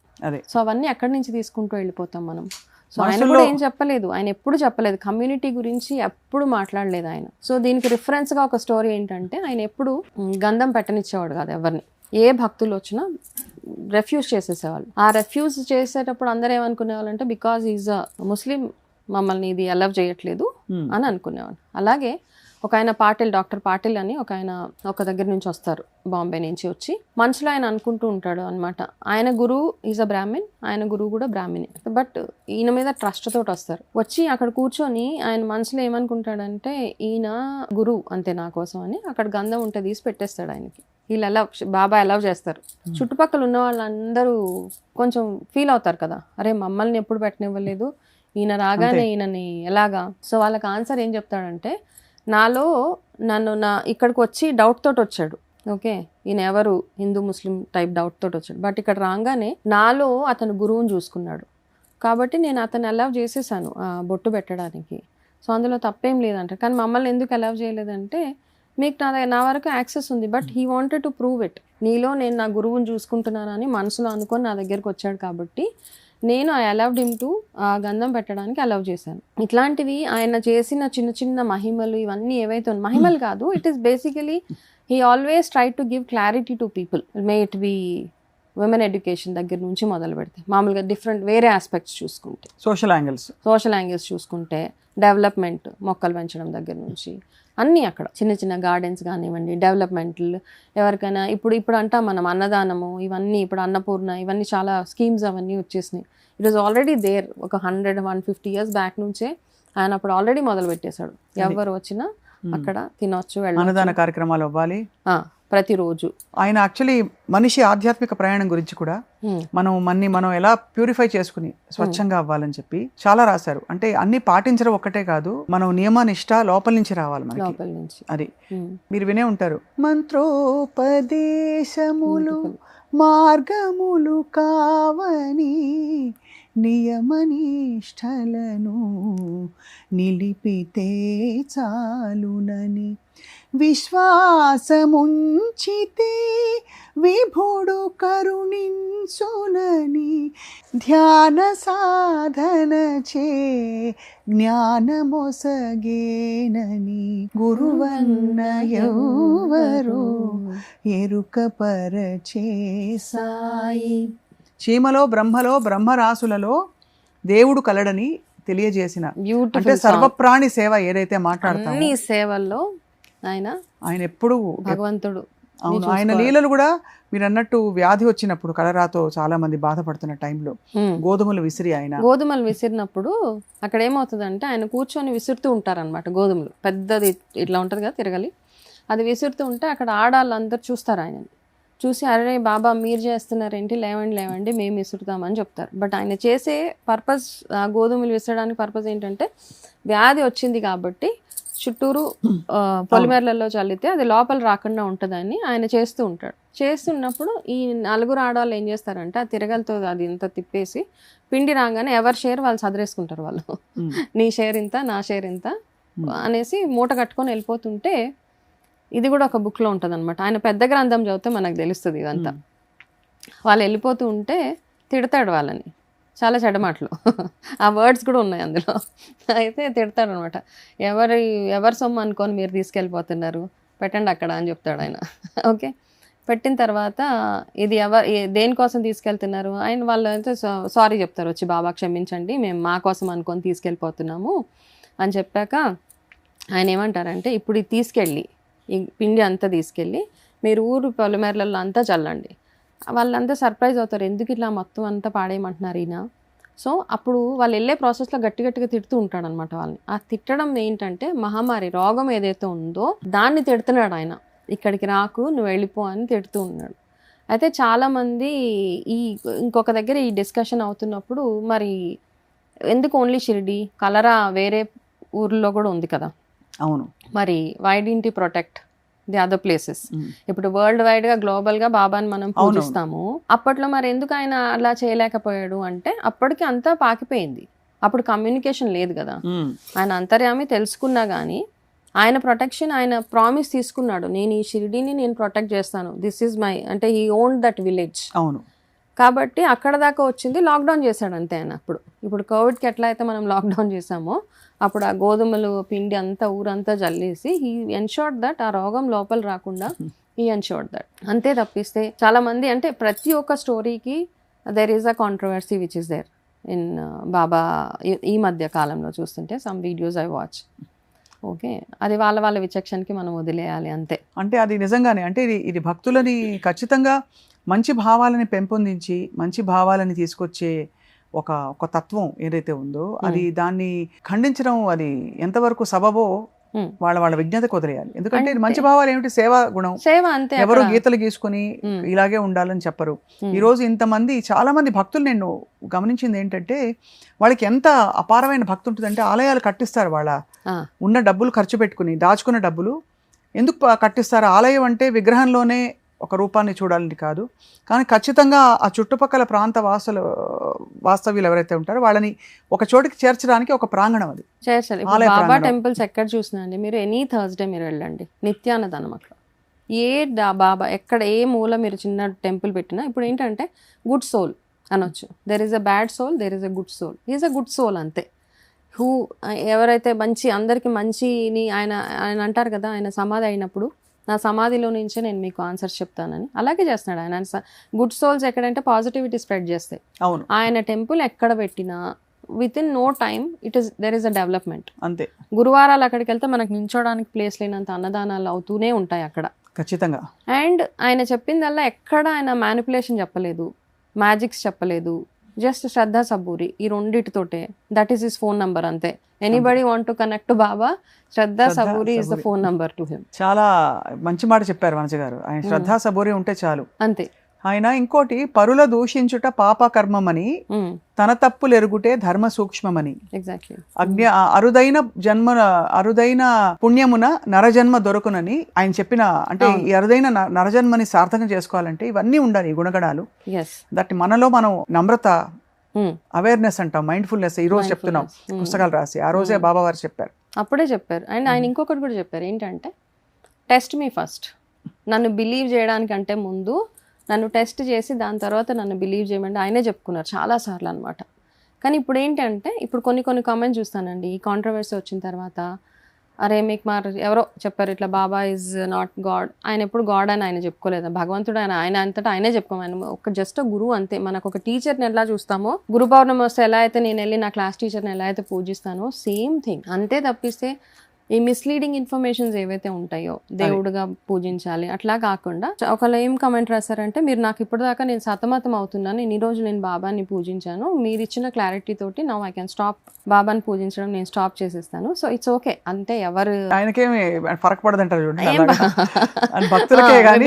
సో అవన్నీ ఎక్కడి నుంచి తీసుకుంటూ వెళ్ళిపోతాం మనం. సో ఆయన కూడా ఏం చెప్పలేదు, ఆయన ఎప్పుడు చెప్పలేదు, కమ్యూనిటీ గురించి ఎప్పుడు మాట్లాడలేదు ఆయన. సో దీనికి రిఫరెన్స్గా ఒక స్టోరీ ఏంటంటే, ఆయన ఎప్పుడు గంధం పెట్టనిచ్చేవాడు కాదు ఎవరిని. ఏ భక్తులు వచ్చినా రెఫ్యూజ్ చేసేసేవాళ్ళు. ఆ రెఫ్యూజ్ చేసేటప్పుడు అందరూ ఏమనుకునేవాళ్ళు అంటే, బికాజ్ ఈజ్ అ ముస్లిం మమ్మల్ని ఇది అలవ్ చేయట్లేదు అని అనుకునేవాడు. అలాగే ఒక ఆయన పాటిల్, డాక్టర్ పాటిల్ అని ఒక దగ్గర నుంచి వస్తారు, బాంబే నుంచి వచ్చి. మనసులో ఆయన అనుకుంటూ ఉంటాడు అనమాట, ఆయన గురువు ఈజ్ అ బ్రాహ్మిన్, ఆయన గురువు కూడా బ్రాహ్మినే, బట్ ఈయన మీద ట్రస్ట్ తోటి వస్తారు. వచ్చి అక్కడ కూర్చొని ఆయన మనసులో ఏమనుకుంటాడంటే, ఈయన గురువు అంతే నా కోసం అని అక్కడ గంధం ఉంటే తీసి పెట్టేస్తాడు ఆయనకి. వీళ్ళు బాబా అలవ్ చేస్తారు. చుట్టుపక్కల ఉన్న వాళ్ళందరూ కొంచెం ఫీల్ అవుతారు కదా, అరే మమ్మల్ని ఎప్పుడు పెట్టనివ్వలేదు, ఈయన రాగానే ఈయనని ఎలాగా. సో వాళ్ళకి ఆన్సర్ ఏం చెప్తాడంటే, నన్ను ఇక్కడికి వచ్చి డౌట్ తోటి వచ్చాడు, ఓకే, ఈయన ఎవరు హిందూ ముస్లిం టైప్ డౌట్ తోటి వచ్చాడు, బట్ ఇక్కడ రాగానే నాలో అతను గురువుని చూసుకున్నాడు కాబట్టి నేను అతను అలౌ చేసేసాను బొట్టు పెట్టడానికి. సో అందులో తప్పేం లేదంట. కానీ మమ్మల్ని ఎందుకు అలౌ చేయలేదంటే, మీకు నా వరకు యాక్సెస్ ఉంది, but he wanted to prove it. నీలో నేను నా గురువుని చూసుకుంటున్నానని మనసులో అనుకొని నా దగ్గరికి వచ్చాడు కాబట్టి నేను ఐ అలౌడ్ హిమ్ టు గంధం పెట్టడానికి అలౌ చేశాను. ఇట్లాంటివి ఆయన చేసిన చిన్న చిన్న మహిమలు, ఇవన్నీ ఏవైతే మహిమలు కాదు, it is basically he always try to give clarity to people. May it be women education దగ్గర నుంచి మొదలు పెడితే, మామూలుగా డిఫరెంట్ వేరే ఆస్పెక్ట్స్ చూసుకుంటే, సోషల్ యాంగిల్స్ చూసుకుంటే, డెవలప్మెంట్, మొక్కలు పెంచడం దగ్గర నుంచి, అన్నీ అక్కడ చిన్న చిన్న గార్డెన్స్ కానివ్వండి, డెవలప్మెంట్లు, ఎవరికైనా ఇప్పుడు అంటాం మనం అన్నదానము, ఇవన్నీ ఇప్పుడు అన్నపూర్ణ, ఇవన్నీ చాలా స్కీమ్స్ అవన్నీ వచ్చేసినాయి. It was already there. ఒక 100-150 years బ్యాక్ నుంచే ఆయన అప్పుడు ఆల్రెడీ మొదలు పెట్టేశాడు. ఎవరు వచ్చినా అక్కడ తినొచ్చు, అన్నదాన వెళ్ళొచ్చు కార్యక్రమాలు అవ్వాలి ప్రతిరోజు. ఆయన యాక్చువల్లీ మనిషి ఆధ్యాత్మిక ప్రయాణం గురించి కూడా మనం ఎలా ప్యూరిఫై చేసుకుని స్వచ్ఛంగా అవ్వాలని చెప్పి చాలా రాశారు. అంటే అన్ని పాటించడం ఒక్కటే కాదు, మనం నియమానిష్ట లోపల నుంచి రావాలి మనకి. లోపల నుంచి అది మీరు వినే ఉంటారు, మంత్రోపదేశములు మార్గములు కావని నియమనిష్టలను నిలిపితే చాలునని విశ్వాసముంచితే విభుడు కరుణించునని ధ్యాన సాధన చే జ్ఞానమొసగేనని గురువన్న ఎవరు ఎరుక పరచే సాయి. చీమలో బ్రహ్మలో బ్రహ్మరాసులలో దేవుడు కలడని తెలియజేసిన, అంటే సర్వప్రాణి సేవ ఏదైతే మాట్లాడతామో అన్ని సేవల్లో ఆయన ఎప్పుడు భగవంతుడు. అవును, ఆయన లీలలు కూడా మీరు అన్నట్టు వ్యాధి వచ్చినప్పుడు కలరాతో చాలా మంది బాధపడుతున్న టైంలో గోధుమలు విసిరినప్పుడు అక్కడ ఏమవుతుందంటే ఆయన కూర్చొని విసురుతూ ఉంటారనమాట. గోధుమలు పెద్దది ఇట్లా ఉంటుంది కదా తిరగలి, అది విసురుతూ ఉంటే అక్కడ ఆడాళ్ళందరూ చూస్తారు ఆయనని. చూసి అరే బాబా మీరు చేస్తున్నారేంటి, లేవండి మేము విసురుతామని చెప్తారు. బట్ ఆయన చేసే పర్పస్, గోధుమలు విసరడానికి పర్పస్ ఏంటంటే వ్యాధి వచ్చింది కాబట్టి చుట్టూరు పొలిమేరలలో చల్లితే అది లోపల రాకుండా ఉంటుందని ఆయన చేస్తూ ఉంటాడు. చేస్తున్నప్పుడు ఈ 4 ఆడవాళ్ళు ఏం చేస్తారంటే ఆ తిరగలతో అది ఇంత తిప్పేసి పిండి రాగానే ఎవరి షేర్ వాళ్ళు సదరేసుకుంటారు. వాళ్ళు నీ షేర్ ఇంత, నా షేర్ ఇంత అనేసి మూట కట్టుకొని వెళ్ళిపోతుంటే, ఇది కూడా ఒక బుక్లో ఉంటుంది అనమాట. ఆయన పెద్ద గ్రంథం చదివితే మనకు తెలుస్తుంది ఇదంతా. వాళ్ళు వెళ్ళిపోతూ ఉంటే తిడతాడు వాళ్ళని, చాలా చెడమాటలు, ఆ వర్డ్స్ కూడా ఉన్నాయి అందులో. అయితే తిడతాడు అనమాట, ఎవరి సొమ్ము అనుకొని మీరు తీసుకెళ్ళిపోతున్నారు, పెట్టండి అక్కడ అని చెప్తాడు ఆయన. ఓకే, పెట్టిన తర్వాత ఇది దేనికోసం తీసుకెళ్తున్నారు ఆయన, వాళ్ళు అయితే సారీ చెప్తారు వచ్చి, బాబా క్షమించండి మేము మా కోసం అనుకొని తీసుకెళ్ళిపోతున్నాము అని చెప్పాక ఆయన ఏమంటారంటే, ఇప్పుడు ఇది తీసుకెళ్ళి ఈ పిండి అంతా తీసుకెళ్ళి మీరు ఊరు పొలిమేరలలో అంతా చల్లండి. వాళ్ళంతా సర్ప్రైజ్ అవుతారు, ఎందుకు ఇట్లా మొత్తం అంతా పాడేయమంటున్నారు ఈయన. సో అప్పుడు వాళ్ళు వెళ్ళే ప్రాసెస్లో గట్టిగా తిడుతూ ఉంటాడు అనమాట వాళ్ళని. ఆ తిట్టడం ఏంటంటే మహమ్మారి రోగం ఏదైతే ఉందో దాన్ని తిడుతున్నాడు ఆయన, ఇక్కడికి రాకు నువ్వు వెళ్ళిపో అని తిడుతూ ఉన్నాడు. అయితే చాలామంది ఇంకొక దగ్గర ఈ డిస్కషన్ అవుతున్నప్పుడు, మరి ఎందుకు ఓన్లీ షిరిడి, కలరా వేరే ఊర్లో కూడా ఉంది కదా, అవును, మరి why didn't you protect the other places? ఇప్పుడు వరల్డ్ వైడ్ గా గ్లోబల్ గా బాబాని మనం పూజిస్తాము, అప్పట్లో మరి ఎందుకు ఆయన అలా చేయలేకపోయాడు అంటే అప్పటికి అంతా పాకిపోయింది, అప్పుడు కమ్యూనికేషన్ లేదు కదా. ఆయన అంతర్యామి తెలుసుకున్నా కానీ ఆయన ప్రొటెక్షన్, ఆయన ప్రామిస్ తీసుకున్నాడు, నేను ఈ షిరిడీని నేను ప్రొటెక్ట్ చేస్తాను, దిస్ ఈజ్ మై, అంటే హీ ఓన్డ్ దట్ విలేజ్. అవును, కాబట్టి అక్కడ దాకా వచ్చింది, లాక్డౌన్ చేశాడు అంతే ఆయన. ఇప్పుడు కోవిడ్కి ఎట్లా అయితే మనం లాక్డౌన్ చేసామో అప్పుడు ఆ గోధుమలు పిండి అంతా ఊరంతా జల్లేసి హీ ఎన్షోర్డ్ దట్ ఆ రోగం లోపల రాకుండా హీ ఎన్షోర్డ్ దట్. అంతే తప్పిస్తే చాలా మంది అంటే ప్రతి ఒక్క స్టోరీకి there is a controversy which is there in Baba. ఈ మధ్య కాలంలో చూస్తుంటే some videos I watch. Okay, అది వాళ్ళ విచక్షణకి మనం వదిలేయాలి అంతే. అంటే అది నిజంగానే, అంటే ఇది భక్తులని ఖచ్చితంగా మంచి భావాలని పెంపొందించి మంచి భావాలని తీసుకొచ్చే ఒక తత్వం ఏదైతే ఉందో అది దాన్ని ఖండించడం అది ఎంతవరకు సబబో వాళ్ళ విజ్ఞతకు వదిలేయాలి. ఎందుకంటే మంచి భావాలు ఏమిటి, సేవా గుణం, సేవ అంతే. ఎవరు గీతలు గీసుకుని ఇలాగే ఉండాలని చెప్పరు. ఈరోజు ఇంతమంది చాలా మంది భక్తులు నేను గమనించింది ఏంటంటే వాళ్ళకి ఎంత అపారమైన భక్తి ఉంటుందంటే ఆలయాలు కట్టిస్తారు, వాళ్ళ ఉన్న డబ్బులు ఖర్చు పెట్టుకుని దాచుకున్న డబ్బులు ఎందుకు కట్టిస్తారు. ఆలయం అంటే విగ్రహంలోనే ఒక రూపాన్ని చూడాలని కాదు, కానీ ఖచ్చితంగా ఆ చుట్టుపక్కల ప్రాంత వాస్తవ్యులు ఎవరైతే ఉంటారో వాళ్ళని ఒక చోటికి చేర్చడానికి ఒక ప్రాంగణం అది చేర్చాలి. బాబా టెంపుల్స్ ఎక్కడ చూసినా అండి మీరు ఎనీ థర్స్డే మీరు వెళ్ళండి, నిత్యాన్నదానం అక్కడ బాబా ఎక్కడ ఏ మూల మీరు చిన్న టెంపుల్ పెట్టినా ఇప్పుడు ఏంటంటే గుడ్ సోల్ అనొచ్చు. There is a bad soul, there is a good soul. Is a good soul అంతే. ఎవరైతే మంచి అందరికి మంచిని ఆయన అంటారు కదా, ఆయన సమాధి అయినప్పుడు నా సమాధిలో నుంచే నేను మీకు ఆన్సర్స్ చెప్తానని, అలాగే చేస్తున్నాడు ఆయన. గుడ్ సోల్స్ ఎక్కడంటే పాజిటివిటీ స్ప్రెడ్ చేస్తాయి. అవును, ఆయన టెంపుల్ ఎక్కడ పెట్టినా with in no time there is a development. అంతే, గురువారాలు అక్కడికి వెళ్తే మనకు నించోడానికి ప్లేస్ లేనంత అన్నదానాలు అవుతూనే ఉంటాయి అక్కడ. ఖచ్చితంగా. అండ్ ఆయన చెప్పిందల్లా ఎక్కడ ఆయన మ్యానిపులేషన్ చెప్పలేదు, మ్యాజిక్స్ చెప్పలేదు, జస్ట్ శ్రద్ధ సబూరి ఈ రెండిటితోటే. That is his phone number అంతే. Anybody want to connect to Baba, shraddha saburi is the phone number to him. చాలా మంచి మాట చెప్పారు వనజ గారు. ఆయన శ్రద్ధా సబూరి ఉంటే చాలు. అంతే. ఆయన ఇంకోటి, పరుల దూషించుట పాప కర్మమని, తన తప్పులు ఎరుగుటే ధర్మ సూక్ష్మమని. ఎగ్జాక్ట్లీ. అరుదైన పుణ్యమున నరజన్మ దొరకునని ఆయన చెప్పిన, అంటే ఈ అరుదైన నరజన్మని సార్థకం చేసుకోవాలంటే ఇవన్నీ ఉండాలి, ఈ గుణగణాలు. దట్ మనలో మనం నమ్రత, అవేర్నెస్ అంటాం, మైండ్ఫుల్నెస్ ఈ రోజు చెప్తున్నాం పుస్తకాలు రాసి. ఆ రోజే బాబా వారు చెప్పారు, అప్పుడే చెప్పారు. అండ్ ఆయన ఇంకొకటి కూడా చెప్పారు, ఏంటంటే టెస్ట్ మీ ఫస్ట్. నన్ను బిలీవ్ చేయడానికంటే ముందు నన్ను టెస్ట్ చేసి దాని తర్వాత నన్ను బిలీవ్ చేయమంటే ఆయనే చెప్పుకున్నారు చాలాసార్లు అనమాట. కానీ ఇప్పుడు ఏంటంటే ఇప్పుడు కొన్ని కామెంట్స్ చూస్తానండి, ఈ కాంట్రవర్సీ వచ్చిన తర్వాత, అరే మీకు ఎవరో చెప్పారు ఇట్లా బాబా ఈజ్ నాట్ గాడ్. ఆయన ఎప్పుడు గాడ్ అని ఆయన చెప్పుకోలేదు, భగవంతుడు ఆయన అంతటా ఆయనే చెప్పుకోము. ఆయన ఒక జస్ట్ గురువు అంతే. మనకు ఒక టీచర్ని ఎలా చూస్తామో, గురు పౌర్ణమి వస్తే ఎలా అయితే నేను వెళ్ళి నా క్లాస్ టీచర్ని ఎలా అయితే పూజిస్తానో సేమ్ థింగ్ అంతే. తప్పిస్తే ఈ మిస్లీడింగ్ ఇన్ఫర్మేషన్స్ ఏవైతే ఉంటాయో, దేవుడుగా పూజించాలి అట్లా కాకుండా, ఒకళ్ళు ఏం కమెంట్ రాశారంటే, మీరు నాకు ఇప్పటిదాకా నేను సతమతం అవుతున్నాను, ఇన్ని రోజులు నేను బాబాని పూజించాను, మీరు ఇచ్చిన క్లారిటీ తోటి నౌ ఐ కెన్ స్టాప్ బాబాని పూజించడం, నేను స్టాప్ చేసేస్తాను, సో ఇట్స్ ఓకే అంతే. ఎవరు ఆయనకేమి ఫరక్ పడదంటారు,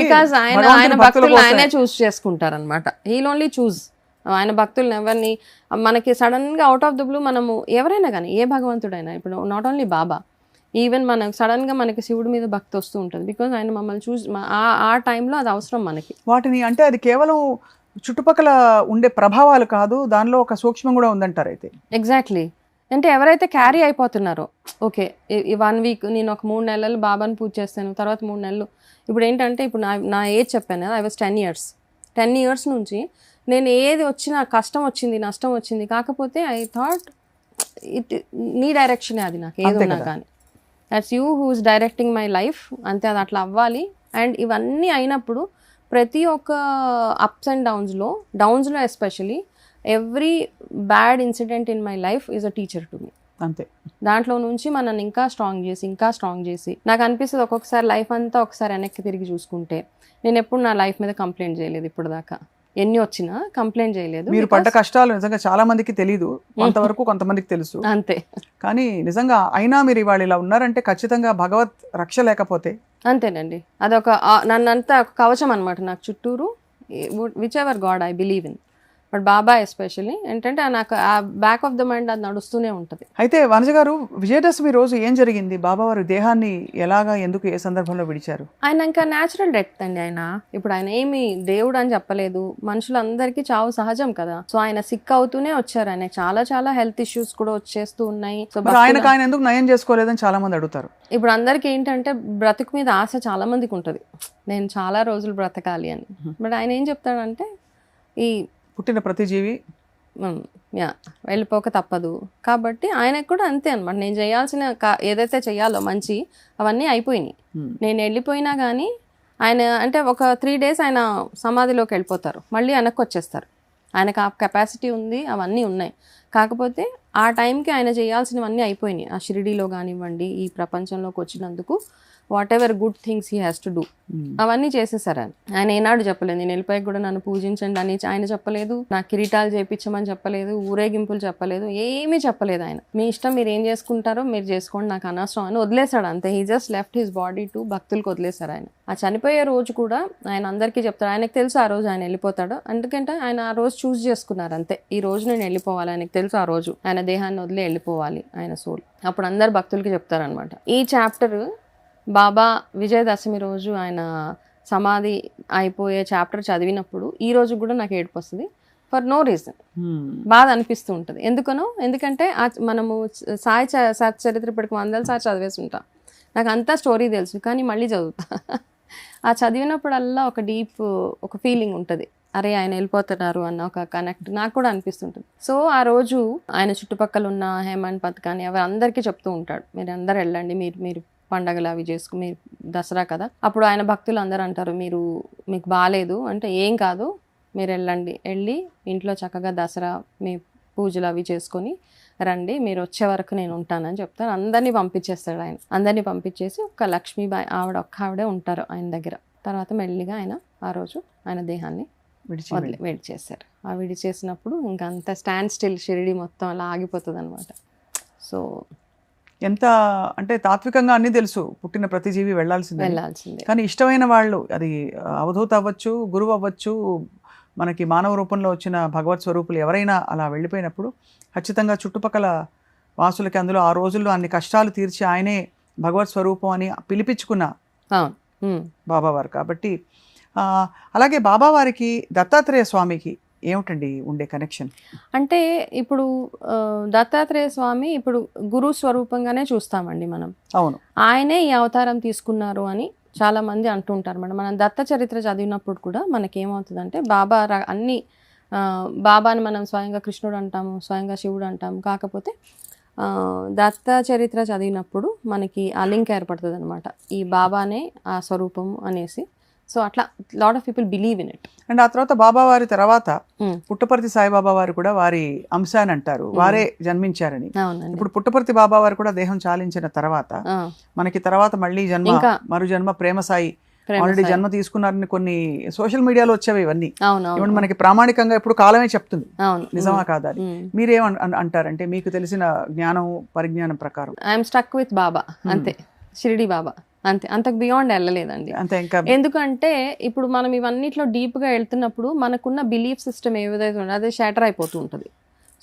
బికాస్ ఆయన భక్తులు ఆయనే చూస్ చేసుకుంటారనమాట. హీల్ ఓన్లీ చూస్. ఆయన భక్తులను ఎవరిని మనకి సడన్ గా అవుట్ ఆఫ్ ద బ్లూ మనము ఎవరైనా కానీ, ఏ భగవంతుడైనా, ఇప్పుడు నాట్ ఓన్లీ బాబా, ఈవెన్ మనకు సడన్గా మనకి శివుడి మీద భక్తి వస్తూ ఉంటుంది. బికాజ్ ఆయన మమ్మల్ని చూసి ఆ టైంలో అది అవసరం మనకి. వాటిని అంటే అది కేవలం చుట్టుపక్కల ఉండే ప్రభావాలు కాదు, దానిలో ఒక సూక్ష్మం కూడా ఉందంటారు అయితే. ఎగ్జాక్ట్లీ. అంటే ఎవరైతే క్యారీ అయిపోతున్నారో, ఓకే ఈ 1 వీక్ నేను ఒక 3 నెలలు బాబాని పూజ చేస్తాను, తర్వాత 3 నెలలు, ఇప్పుడు ఏంటంటే ఇప్పుడు నా ఏజ్ చెప్పాను కదా, ఐ వాజ్ 10 years. 10 years నుంచి నేను ఏది వచ్చినా కష్టం వచ్చింది, నష్టం వచ్చింది, కాకపోతే ఐ థాట్ నీ డైరెక్షనే అది, నాకు ఏది ఉన్నా కానీ that's you who is directing my life, అంతే, అది అట్లా అవ్వాలి. అండ్ ఇవన్నీ అయినప్పుడు ప్రతి ఒక్క అప్స్ అండ్ డౌన్స్లో especially every bad incident in my life is a teacher to me. అంతే. దాంట్లో నుంచి మనల్ని ఇంకా స్ట్రాంగ్ చేసి నాకు అనిపిస్తుంది ఒక్కొక్కసారి లైఫ్ అంతా ఒకసారి వెనక్కి తిరిగి చూసుకుంటే, నేను ఎప్పుడు నా లైఫ్ మీద కంప్లైంట్ చేయలేదు ఇప్పుడు దాకా. ఎన్ని వచ్చినా కంప్లైంట్ చేయలేదు. మీరు పడ్డ కష్టాలు నిజంగా చాలా మందికి తెలీదు, కొంతవరకు కొంతమందికి తెలుసు అంతే. కానీ నిజంగా అయినా మీరు ఇవాళ ఇలా ఉన్నారంటే ఖచ్చితంగా భగవత్ రక్ష లేకపోతే. అంతేనండి, అదొక నన్నంతా ఒక కవచం అనమాట నాకు చుట్టూరు, which ever God I believe in. But Baba especially ఏంటంటే నాకు ఆ బ్యాక్ ఆఫ్ ద మైండ్ అది నడుస్తూనే ఉంటుంది. అయితే వనజ గారు, విజయదశమి రోజు ఏం జరిగింది? బాబావారు దేహాన్ని ఎలాగా, ఎందుకు, ఏ సందర్భంలో విడిచారు? ఆయన ఇంకా న్యాచురల్ డెత్ అండి. ఇప్పుడు ఆయన ఏమి దేవుడు అని చెప్పలేదు, మనుషులందరికీ చావు సహజం కదా. సో ఆయన సిక్ అవుతూనే వచ్చారు. ఆయన చాలా హెల్త్ ఇష్యూస్ కూడా వచ్చేస్తూ ఉన్నాయి. సో ఆయన ఎందుకు నయం చేసుకోలేదని చాలా మంది అడుగుతారు. ఇప్పుడు అందరికి ఏంటంటే బ్రతుకు మీద ఆశ చాలా మందికి ఉంటుంది, నేను చాలా రోజులు బ్రతకాలి అని. బట్ ఆయన ఏం చెప్తాడంటే, ఈ పుట్టిన ప్రతి జీవి వెళ్ళిపోక తప్పదు. కాబట్టి ఆయనకు కూడా అంతే అనమాట, నేను చేయాల్సిన ఏదైతే చెయ్యాలో మంచి అవన్నీ అయిపోయినాయి. నేను వెళ్ళిపోయినా కానీ ఆయన అంటే ఒక 3 days ఆయన సమాధిలోకి వెళ్ళిపోతారు, మళ్ళీ వెనక్కి వచ్చేస్తారు. ఆయనకు ఆ కెపాసిటీ ఉంది, అవన్నీ ఉన్నాయి. కాకపోతే ఆ టైంకి ఆయన చేయాల్సినవన్నీ అయిపోయినాయి. ఆ షిరిడీలో కానివ్వండి, ఈ ప్రపంచంలోకి వచ్చినందుకు what ever good things he has to do అవన్నీ చేసేసారు. ఆయన ఏనాడు చెప్పలేదు నేను వెళ్ళిపోయి కూడా నన్ను పూజించండి అని ఆయన చెప్పలేదు, నాకు కిరీటాలు చేయించమని చెప్పలేదు, ఊరేగింపులు చెప్పలేదు, ఏమీ చెప్పలేదు. ఆయన మీ ఇష్టం, మీరు ఏం చేసుకుంటారో మీరు చేసుకోండి, నాకు అనవసరం అని వదిలేశాడు అంతే. He just left his body to భక్తులకు వదిలేశారు. ఆయన ఆ చనిపోయే రోజు కూడా ఆయన అందరికీ చెప్తాడు, ఆయనకు తెలుసు ఆ రోజు ఆయన వెళ్ళిపోతాడు. ఎందుకంటే ఆయన ఆ రోజు చూస్ చేసుకున్నారు అంతే, ఈ రోజు నేను వెళ్ళిపోవాలి. ఆయనకు తెలుసు ఆ రోజు ఆయన దేహాన్ని వదిలే వెళ్ళిపోవాలి ఆయన సోల్. అప్పుడు అందరు భక్తులకి చెప్తారనమాట. ఈ చాప్టర్ బాబా విజయదశమి రోజు ఆయన సమాధి అయిపోయే చాప్టర్ చదివినప్పుడు ఈ రోజు కూడా నాకు ఏడుపు వస్తుంది, ఫర్ నో రీజన్. బాధ అనిపిస్తూ ఉంటుంది. ఎందుకంటే మనము సాయి చరిత్ర ఇప్పటికి 100 సార్లు చదివేసి ఉంటాం, నాకు అంతా స్టోరీ తెలుసు, కానీ మళ్ళీ చదువుతా. ఆ చదివినప్పుడల్లా ఒక డీప్ ఒక ఫీలింగ్ ఉంటుంది, అరే ఆయన వెళ్ళిపోతున్నారు అన్న ఒక కనెక్ట్ నాకు కూడా అనిపిస్తుంటుంది. సో ఆ రోజు ఆయన చుట్టుపక్కల ఉన్న హేమంత్ పథకాన్ని అందరికీ చెప్తూ ఉంటాడు, మీరు అందరు వెళ్ళండి, మీరు పండగలు అవి చేసుకుని, మీరు దసరా కదా. అప్పుడు ఆయన భక్తులు అందరూ అంటారు, మీకు బాగాలేదు అంటే ఏం కాదు, మీరు వెళ్ళండి, వెళ్ళి ఇంట్లో చక్కగా దసరా మీ పూజలు అవి చేసుకొని రండి, మీరు వచ్చే వరకు నేను ఉంటానని చెప్తాను. అందరినీ పంపించేస్తాడు ఆయన. అందరినీ పంపించేసి ఒక లక్ష్మీబాయి ఆవిడే ఉంటారు ఆయన దగ్గర. తర్వాత మెల్లిగా ఆయన ఆ రోజు ఆయన దేహాన్ని విడిచేశారు. ఆ విడిచేసినప్పుడు ఇంకా అంత స్టాండ్ స్టిల్, షిరిడి మొత్తం అలా ఆగిపోతుంది అనమాట. సో ఎంత అంటే తాత్వికంగా అన్నీ తెలుసు, పుట్టిన ప్రతి జీవి వెళ్ళాల్సిందే. కానీ ఇష్టమైన వాళ్ళు, అది అవధూత అవ్వచ్చు, గురువు అవ్వచ్చు, మనకి మానవ రూపంలో వచ్చిన భగవత్ స్వరూపులు ఎవరైనా అలా వెళ్ళిపోయినప్పుడు ఖచ్చితంగా చుట్టుపక్కల వాసులకి, అందులో ఆ రోజుల్లో అన్ని కష్టాలు తీర్చి ఆయనే భగవత్ స్వరూపం అని పిలిపించుకున్న బాబావారు కాబట్టి. అలాగే బాబావారికి దత్తాత్రేయ స్వామికి ఏమిటండి ఉండే కనెక్షన్? అంటే ఇప్పుడు దత్తాత్రేయ స్వామి ఇప్పుడు గురు స్వరూపంగానే చూస్తామండి మనం. అవును, ఆయనే ఈ అవతారం తీసుకున్నారు అని చాలా మంది అంటుంటారు మేడం. మనం దత్త చరిత్ర చదివినప్పుడు కూడా మనకేమవుతుందంటే అన్ని బాబాని మనం స్వయంగా కృష్ణుడు అంటాము, స్వయంగా శివుడు అంటాము. కాకపోతే దత్త చరిత్ర చదివినప్పుడు మనకి ఆ లింక్ ఏర్పడుతుంది అనమాట, ఈ బాబానే ఆ స్వరూపం అనేసి. సో అట్లా lot of people believe in it. And ఆ తర్వాత బాబావారి తర్వాత పుట్టపర్తి సాయిబాబా వారు కూడా వారి అంశ అని అంటారు, వారే జన్మించారని. ఇప్పుడు పుట్టపర్తి బాబా వారు కూడా దేహం చాలించిన తర్వాత మనకి తర్వాత మళ్ళీ మరు జన్మ ప్రేమ సాయి ఆల్రెడీ జన్మ తీసుకున్నారని కొన్ని సోషల్ మీడియాలో వచ్చేవి ఇవన్నీ. ఇవన్నీ మనకి ప్రామాణికంగా ఇప్పుడు కాలమే చెప్తుంది, నిజమా కాదా అని మీరేం అంటారంటే మీకు తెలిసిన జ్ఞానం పరిజ్ఞానం ప్రకారం? ఐఎమ్ స్టక్ విత్ బాబా, అంతే, షిరిడి బాబా, అంతే, అంతకు బియాండ్ వెళ్ళలేదండి. ఎందుకంటే ఇప్పుడు మనం ఇవన్నిట్లో డీప్గా వెళ్తున్నప్పుడు మనకున్న బిలీఫ్ సిస్టమ్ ఏదైతే ఉందో అదే షాటర్ అయిపోతూ ఉంటుంది.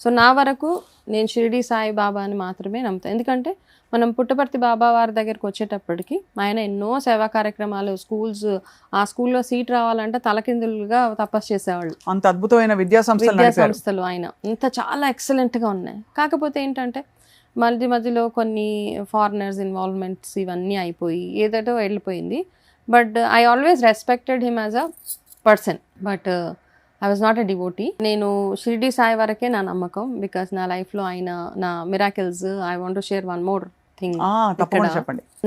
సో నా వరకు నేను షిరిడి సాయి బాబా అని మాత్రమే నమ్ముతాను. ఎందుకంటే మనం పుట్టపర్తి బాబా వారి దగ్గరికి వచ్చేటప్పటికి ఆయన ఎన్నో సేవా కార్యక్రమాలు, ఆ స్కూల్లో సీట్ రావాలంటే తలకిందులుగా తపస్సు చేసేవాళ్ళు. అంత అద్భుతమైన విద్యా సంస్థలు ఆయన ఇంత చాలా ఎక్సలెంట్గా ఉన్నాయి. కాకపోతే ఏంటంటే మధ్యలో కొన్ని ఫారినర్స్ ఇన్వాల్వ్మెంట్స్ ఇవన్నీ అయిపోయి ఏదో వెళ్ళిపోయింది. But I always respected him as a person, but I was not a devotee. నేను షిరిడి సాయి వరకే నా నమ్మకం. బికాస్ నా లైఫ్లో ఆయన నా miracles. I want to share one more thing.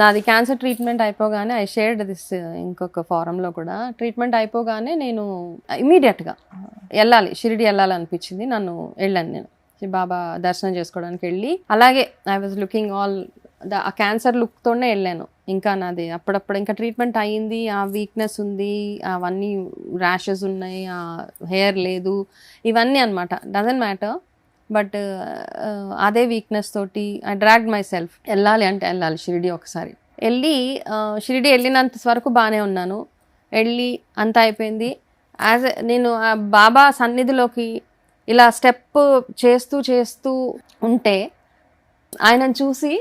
నాది క్యాన్సర్ ట్రీట్మెంట్ అయిపోగానే ఐ షేర్డ్ దిస్ ఇంకొక ఫారంలో కూడా. ట్రీట్మెంట్ అయిపోగానే నేను ఇమీడియట్గా షిరిడి వెళ్ళాలి అనిపించింది. వెళ్ళాను నేను బాబా దర్శనం చేసుకోవడానికి వెళ్ళి. అలాగే ఐ వాజ్ లుకింగ్ ఆల్ ఆ క్యాన్సర్ లుక్తోనే వెళ్ళాను. ఇంకా నాది అప్పుడప్పుడు ఇంకా ట్రీట్మెంట్ అయ్యింది, ఆ వీక్నెస్ ఉంది, అవన్నీ ర్యాషెస్ ఉన్నాయి, ఆ హెయిర్ లేదు, ఇవన్నీ అనమాట. Doesn't matter. బట్ అదే వీక్నెస్ తోటి ఐ డ్రాగ్డ్ మై సెల్ఫ్. వెళ్ళాలి షిరిడి ఒకసారి. షిరిడి వెళ్ళినంత వరకు బాగానే ఉన్నాను. అంతా అయిపోయింది. నేను ఆ బాబా సన్నిధిలోకి ఇలా స్టెప్ చేస్తూ ఉంటే ఆయనను చూసి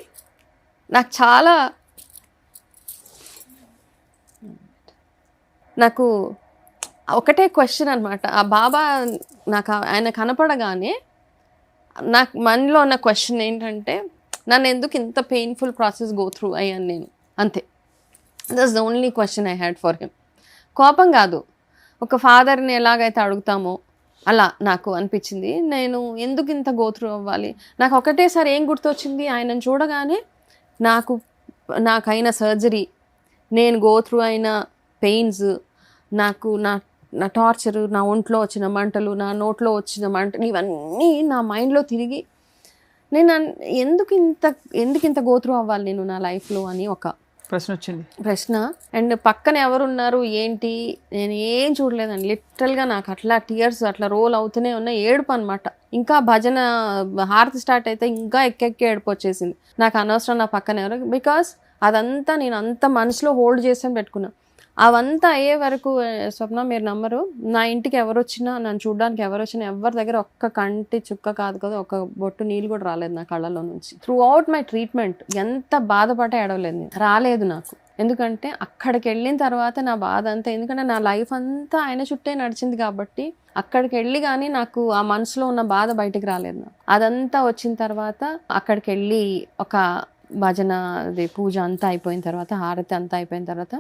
నాకు ఒకటే క్వశ్చన్ అనమాట. ఆ బాబా ఆయన కనపడగానే నాకు మనలో ఉన్న క్వశ్చన్ ఏంటంటే, నన్ను ఎందుకు ఇంత పెయిన్ఫుల్ ప్రాసెస్ గో త్రూ అయ్యాను నేను, అంతే. That's the only question I had for him. కోపం కాదు, ఒక ఫాదర్ని ఎలాగైతే అడుగుతామో అలా నాకు అనిపించింది. నేను ఎందుకు ఇంత గో త్రూ అవ్వాలి? నాకు ఒకటేసారి ఏం గుర్తొచ్చింది, ఆయనను చూడగానే నాకైన సర్జరీ, నేను గో త్రూ అయిన పెయిన్స్, నాకు నా టార్చరు, నా ఒంట్లో వచ్చిన మంటలు, నా నోట్లో వచ్చిన మంటలు, ఇవన్నీ నా మైండ్లో తిరిగి నేను ఎందుకు ఇంత గో త్రూ అవ్వాలి నేను నా లైఫ్లో అని ఒక ప్రశ్న. అండ్ పక్కన ఎవరున్నారు ఏంటి, నేను ఏం చూడలేదండి. లిటరల్గా నాకు అట్లా టీయర్స్ అట్లా రోల్ అవుతూనే ఉన్నాయి. ఏడుపు అనమాట. ఇంకా భజన హారతి స్టార్ట్ అయితే ఇంకా ఎక్కెక్కి ఏడుపు వచ్చేసింది. నాకు అనవసరం నా పక్కన ఎవరు, బికాస్ అదంతా నేను అంత మనసులో హోల్డ్ చేసి పెట్టుకున్నా. అవంతా అయ్యే వరకు స్వప్న మీరు నమ్మరు, నా ఇంటికి ఎవరు వచ్చినా, నన్ను చూడడానికి ఎవరు వచ్చినా, ఎవరి దగ్గర ఒక్క కంటి చుక్క కాదు కదా, ఒక బొట్టు నీళ్ళు కూడా రాలేదు నా కళ్ళలో నుంచి. త్రూ అవుట్ మై ట్రీట్మెంట్ ఎంత బాధపడే ఏడవలేదు నేను, రాలేదు నాకు. ఎందుకంటే అక్కడికి వెళ్ళిన తర్వాత నా బాధ అంతా, ఎందుకంటే నా లైఫ్ అంతా ఆయన చుట్టే నడిచింది కాబట్టి అక్కడికి వెళ్ళి కానీ నాకు ఆ మనసులో ఉన్న బాధ బయటికి రాలేదు నాకు. అదంతా వచ్చిన తర్వాత అక్కడికి వెళ్ళి ఒక భజన పూజ అంతా అయిపోయిన తర్వాత, హారతి అంతా అయిపోయిన తర్వాత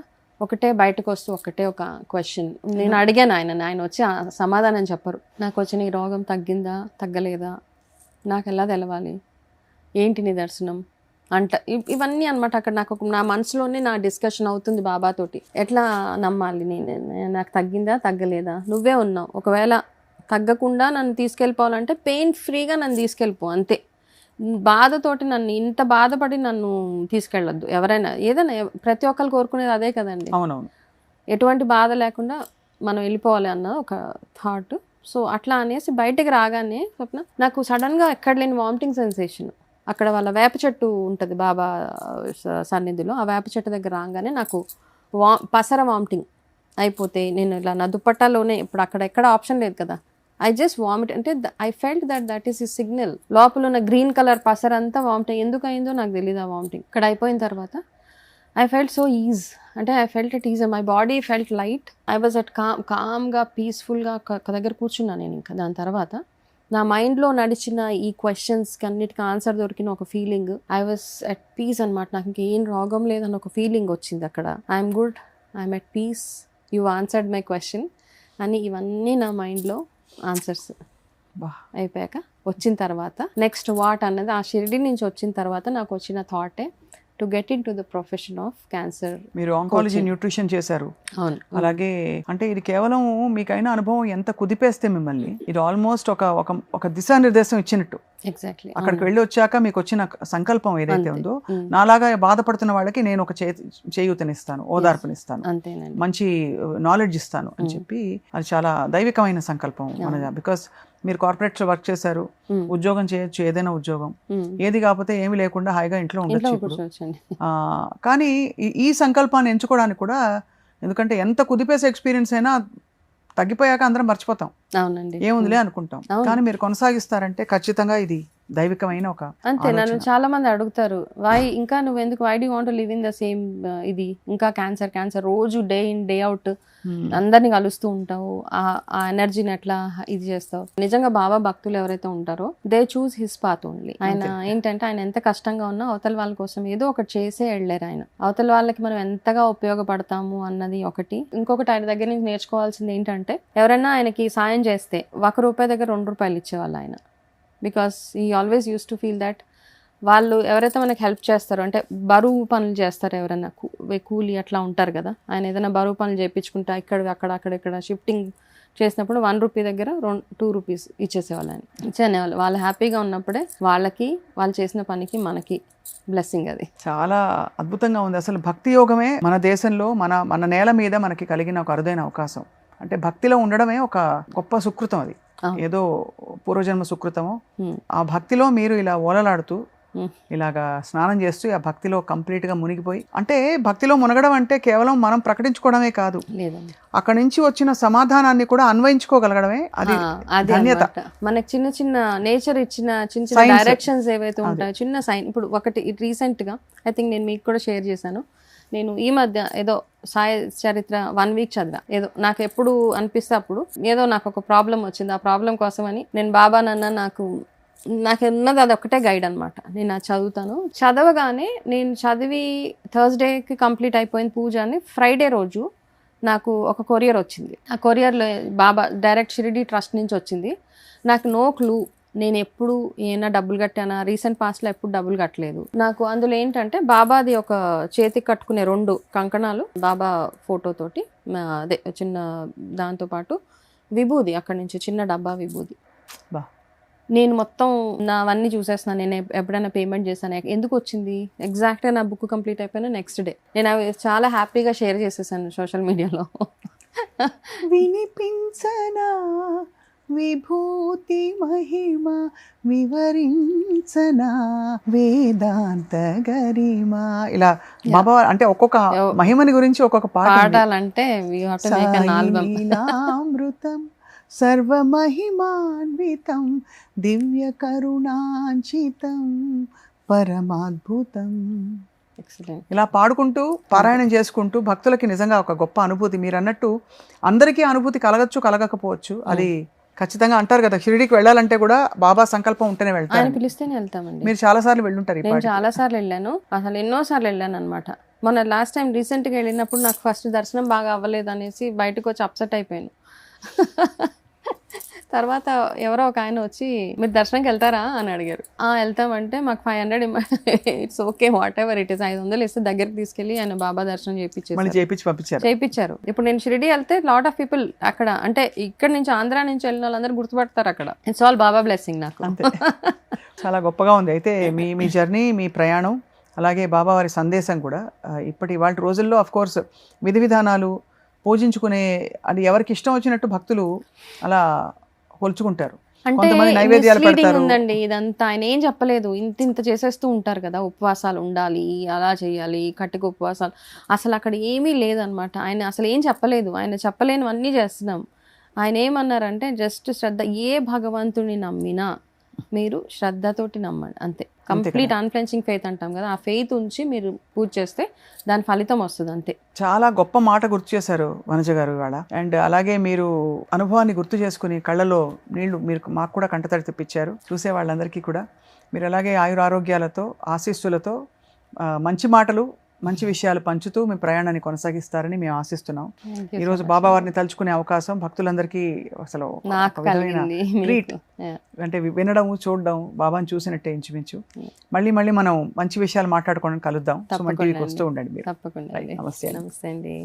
బయటకు వస్తూ ఒక క్వశ్చన్ నేను అడిగాను ఆయన వచ్చి సమాధానం చెప్పరు. నాకు వచ్చిన ఈ రోగం తగ్గిందా తగ్గలేదా, నాకు ఎలా తెలవాలి, ఏంటి నీ దర్శనం ఇవన్నీ అనమాట. అక్కడ నా మనసులోనే నా డిస్కషన్ అవుతుంది బాబాతోటి. ఎట్లా నమ్మాలి, నాకు తగ్గిందా తగ్గలేదా, నువ్వే ఉన్నావు, ఒకవేళ తగ్గకుండా నన్ను తీసుకెళ్ళిపోవాలంటే పెయిన్ ఫ్రీగా నన్ను తీసుకెళ్ళిపో అంతే. బాధతోటి నన్ను ఇంత బాధపడి నన్ను తీసుకెళ్ళొద్దు ఎవరైనా. ఏదైనా ప్రతి ఒక్కరు కోరుకునేది అదే కదండి. అవునవును. ఎటువంటి బాధ లేకుండా మనం వెళ్ళిపోవాలి అన్న ఒక థాట్. సో అట్లా అనేసి బయటకు రాగానే స్వప్న నాకు సడన్గా ఎక్కడ లేని వామిటింగ్ సెన్సేషన్. అక్కడ వాళ్ళ వేప చెట్టు ఉంటుంది బాబా సన్నిధిలో, ఆ వేప చెట్టు దగ్గర రాగానే నాకు పసర వామిటింగ్ అయిపోతే నేను ఇలా నా దుప్పట్టాలోనే, ఇప్పుడు అక్కడ ఎక్కడ ఆప్షన్ లేదు కదా, ఐ జస్ట్ వామిట్. అంటే ఐ ఫెల్ట్ దట్ ఈస్ ఈ సిగ్నల్. లోపల ఉన్న గ్రీన్ కలర్ పసర అంతా వామిటింగ్ ఎందుకు అయిందో నాకు తెలియదు. ఆ వామిటింగ్ ఇక్కడ అయిపోయిన తర్వాత ఐ ఫెల్ట్ సో ఈజ్, అంటే I felt it is, my body felt light. I was at కామ్గా పీస్ఫుల్గా ఒక దగ్గర కూర్చున్నాను నేను. ఇంకా దాని తర్వాత నా మైండ్లో నడిచిన ఈ క్వశ్చన్స్కి అన్నిటికీ ఆన్సర్ దొరికిన ఒక feeling, I was at peace అనమాట. నాకు ఇంకేం రోగం లేదన్న ఒక ఫీలింగ్ వచ్చింది అక్కడ. I'm good, I'm at peace, you answered my question అని ఇవన్నీ నా మైండ్లో ఆన్సర్స్ అయిపోయాక వచ్చిన తర్వాత నెక్స్ట్ వాట్ అన్నది ఆ షిరిడి నుంచి వచ్చిన తర్వాత నాకు వచ్చిన థాటే to get into the profession of cancer. మీరు ఆంకాలజీ న్యూట్రిషన్ చేశారు. అవును. అలాగే అంటే ఇది కేవలం మీకైనా అనుభవం ఎంత కుదిపేస్తే మిమ్మల్ని ఇది ఆల్మోస్ట్ ఒక దిశానిర్దేశం ఇచ్చినట్టు. ఎగ్జాక్ట్లీ. అక్కడికి వెళ్ళి వచ్చాక మీకు వచ్చిన సంకల్పం ఏదైతే ఉందో, నాలాగా బాధపడుతున్న వాళ్ళకి నేను ఒక చేయూతనిస్తాను, ఓదార్పునిస్తాను, అంతేనండి, మంచి నాలెడ్జ్ ఇస్తాను అని చెప్పి అది చాలా దైవికమైన సంకల్పం మన. బికాస్ మీరు కార్పొరేట్ వర్క్ చేశారు, ఉద్యోగం చేయొచ్చు, ఏదైనా ఉద్యోగం, ఏది కాకపోతే ఏమి లేకుండా హాయిగా ఇంట్లో ఉండొచ్చు. కానీ ఈ సంకల్పాన్ని ఎంచుకోవడానికి కూడా, ఎందుకంటే ఎంత కుదిపేసే ఎక్స్పీరియన్స్ అయినా తగ్గిపోయాక అందరం మర్చిపోతాం, అవునండి, ఏముందిలే అనుకుంటాం. కానీ మీరు కొనసాగిస్తారంటే ఖచ్చితంగా ఇది దైవికమైన ఒక అంతే. నన్ను చాలా మంది అడుగుతారు, వై ఇంకా నువ్వు ఎందుకు, why do want to live in the same ఇది, ఇంకా క్యాన్సర్ రోజు డే ఇన్ డే అవుట్ అందరినీ కలుస్తూ ఉంటావు, ఆ ఎనర్జీని ఎట్లా ఇది చేస్తావు. నిజంగా బాబా భక్తులు ఎవరైతే ఉంటారో they choose his path only. ఆయన ఏంటంటే ఆయన ఎంత కష్టంగా ఉన్నా అవతల వాళ్ళ కోసం ఏదో ఒకటి చేసే వెళ్ళారు ఆయన. అవతల వాళ్ళకి మనం ఎంతగా ఉపయోగపడతాము అన్నది ఒకటి. ఇంకొకటి ఆయన దగ్గర నుంచి నేర్చుకోవాల్సింది ఏంటంటే, ఎవరైనా ఆయనకి సాయం చేస్తే ₹1 దగ్గర ₹2 ఇచ్చేవాళ్ళు ఆయన. Because he always use to feel that వాళ్ళు ఎవరైతే మనకి హెల్ప్ చేస్తారో, అంటే బరువు పనులు చేస్తారు ఎవరైనా, కూలీ అట్లా ఉంటారు కదా, ఆయన ఏదైనా బరువు పనులు చేయించుకుంటా ఇక్కడ షిఫ్టింగ్ చేసినప్పుడు ₹1 దగ్గర ₹2 ఇచ్చేసేవాళ్ళు ఆయన, ఇచ్చేవాళ్ళు. వాళ్ళు హ్యాపీగా ఉన్నప్పుడే వాళ్ళకి వాళ్ళు చేసిన పనికి మనకి బ్లెస్సింగ్. అది చాలా అద్భుతంగా ఉంది. అసలు భక్తి యోగమే మన దేశంలో మన నేల మీద మనకి కలిగిన ఒక అరుదైన అవకాశం. అంటే భక్తిలో ఉండడమే ఒక గొప్ప సుకృతం. అది ఏదో పూర్వజన్మ సుకృతమో. ఆ భక్తిలో మీరు ఇలా ఓలలాడుతూ ఇలాగా స్నానం చేస్తూ ఆ భక్తిలో కంప్లీట్ గా మునిగిపోయి, అంటే భక్తిలో మునగడం అంటే కేవలం మనం ప్రకటించుకోవడమే కాదు, అక్కడి నుంచి వచ్చిన సమాధానాన్ని కూడా అన్వయించుకోగలగడమే అది ధన్యత. మనకి చిన్న చిన్న నేచర్ ఇచ్చిన చిన్న డైరెక్షన్స్ ఏవైతే ఉంటాయో, చిన్న సైన్. ఇప్పుడు ఒకటి రీసెంట్ గా ఐ థింక్ నేను మీకు కూడా షేర్ చేశాను. నేను ఈ మధ్య ఏదో సాయి చరిత్ర 1 వీక్ చదివా. ఏదో నాకు ఎప్పుడు అనిపిస్తే అప్పుడు ఏదో నాకు ఒక ప్రాబ్లం వచ్చింది, ఆ ప్రాబ్లం కోసమని నేను బాబా నాన్న నాకు ఉన్నది అది ఒకటే గైడ్ అనమాట. నేను అది చదువుతాను. చదవగానే నేను చదివి థర్స్డేకి కంప్లీట్ అయిపోయిన పూజ అని ఫ్రైడే రోజు నాకు ఒక కొరియర్ వచ్చింది. ఆ కొరియర్లో బాబా డైరెక్ట్ షిరిడి ట్రస్ట్ నుంచి వచ్చింది. నాకు నో క్లూ నేను ఎప్పుడు ఏమైనా డబ్బులు కట్టానా, రీసెంట్ పాస్ట్లో ఎప్పుడు డబ్బులు కట్టలేదు. నాకు అందులో ఏంటంటే బాబాది ఒక చేతికి కట్టుకునే 2 కంకణాలు బాబా ఫోటోతోటి, అదే చిన్న దాంతోపాటు విభూది, అక్కడి నుంచి చిన్న డబ్బా విభూది. నేను మొత్తం నావన్నీ చూసేస్తున్నాను. నేను ఎప్పుడైనా పేమెంట్ చేశాను, ఎందుకు వచ్చింది ఎగ్జాక్ట్గా నా బుక్ కంప్లీట్ అయిపోయినా నెక్స్ట్ డే నేను అవి చాలా హ్యాపీగా షేర్ చేసేసాను సోషల్ మీడియాలో. వినిపించనా విభూతి మహిమ వివరించనా వేదాంత గరిమా, ఇలా బాబా అంటే ఒక్కొక్క మహిమని గురించి ఒక్కొక్క పాడాలంటే అమృతం సర్వమహిమాన్వితం దివ్య కరుణాంచితం పరమాద్భుతం. ఇలా పాడుకుంటూ పారాయణం చేసుకుంటూ భక్తులకి నిజంగా ఒక గొప్ప అనుభూతి. మీరు అన్నట్టు అందరికీ అనుభూతి కలగచ్చు, కలగకపోవచ్చు. అది ఖచ్చితంగా అంటారు కదా, షిరిడీకి వెళ్ళాలంటే కూడా బాబా సంకల్పం ఉంటేనే వెళ్తారు. ఆయన పిలిస్తేనే వెళ్తామండి. మీరు చాలా సార్లు వెళ్ళుంటారు. నేను చాలా సార్లు వెళ్ళాను, అసలు ఎన్నోసార్లు వెళ్ళాను అనమాట. మొన్న లాస్ట్ టైం రీసెంట్గా వెళ్ళినప్పుడు నాకు ఫస్ట్ దర్శనం బాగా అవ్వలేదు అనేసి బయటకు వచ్చి అప్సెట్ అయిపోయాను. తర్వాత ఎవరో ఒక ఆయన వచ్చి మీరు దర్శనంకి వెళ్తారా అని అడిగారు. వెళ్తామంటే మాకు 500 it's okay what ever it is, 500 ఇస్తే దగ్గరికి తీసుకెళ్లి ఆయన బాబా దర్శనం మళ్ళీ చేయించారు. ఇప్పుడు నేను షిరిడి వెళ్తే లాట్ ఆఫ్ పీపుల్ అక్కడ, అంటే ఇక్కడ నుంచి ఆంధ్ర నుంచి వెళ్ళిన వాళ్ళందరూ గుర్తుపడతారు అక్కడ. ఇట్స్ ఆల్ బాబా బ్లెస్సింగ్ నాకు. చాలా గొప్పగా ఉంది. అయితే మీ జర్నీ, మీ ప్రయాణం, అలాగే బాబావారి సందేశం కూడా ఇప్పటి వాళ్ళ రోజుల్లో అఫ్ కోర్స్ విధి విధానాలు పూజించుకునే అది ఎవరికి ఇష్టం వచ్చినట్టు భక్తులు అలా కొలుచుకుంటారు. అంటే మిస్లీడింగ్ ఉందండి ఇదంతా. ఆయన ఏం చెప్పలేదు, ఇంత చేసేస్తూ ఉంటారు కదా, ఉపవాసాలు ఉండాలి, అలా చేయాలి, కట్టుకు ఉపవాసాలు, అసలు అక్కడ ఏమీ లేదనమాట. ఆయన అసలు ఏం చెప్పలేదు, ఆయన చెప్పలేనివన్నీ చేస్తున్నాం. ఆయన ఏమన్నారంటే జస్ట్ శ్రద్ధ, ఏ భగవంతుని నమ్మినా మీరు శ్రద్ధతోటి నమ్మండి అంతే. కంప్లీట్ అన్ఫ్లెంచింగ్ ఫెయిత్ అంటాం కదా, ఆ ఫెయిత్ ఉంచి మీరు పూజ చేస్తే దాని ఫలితం వస్తుంది అంతే. చాలా గొప్ప మాట గుర్తు చేశారు వనజ గారు ఇవాళ. అండ్ అలాగే మీరు అనుభవాన్ని గుర్తు చేసుకుని కళ్ళలో నీళ్లు మీరు మాకు కూడా కంటతడి తెప్పించారు, చూసే వాళ్ళందరికీ కూడా. మీరు అలాగే ఆయురారోగ్యాలతో, ఆశీస్సులతో, మంచి మాటలు, మంచి విషయాలు పంచుతూ మీ ప్రయాణాన్ని కొనసాగిస్తారని మేము ఆశిస్తున్నాం. ఈరోజు బాబా వారిని తలుచుకునే అవకాశం భక్తులందరికీ అసలు ట్రీట్. అంటే వినడం, చూడడం, బాబాని చూసినట్టే ఇంచుమించు. మళ్ళీ మనం మంచి విషయాలు మాట్లాడుకోవడానికి కలుద్దాం. సుమన్ టీవీకి వస్తూ ఉండండి మీరు. తప్పకుండా. నమస్తే. నమస్తే అండి.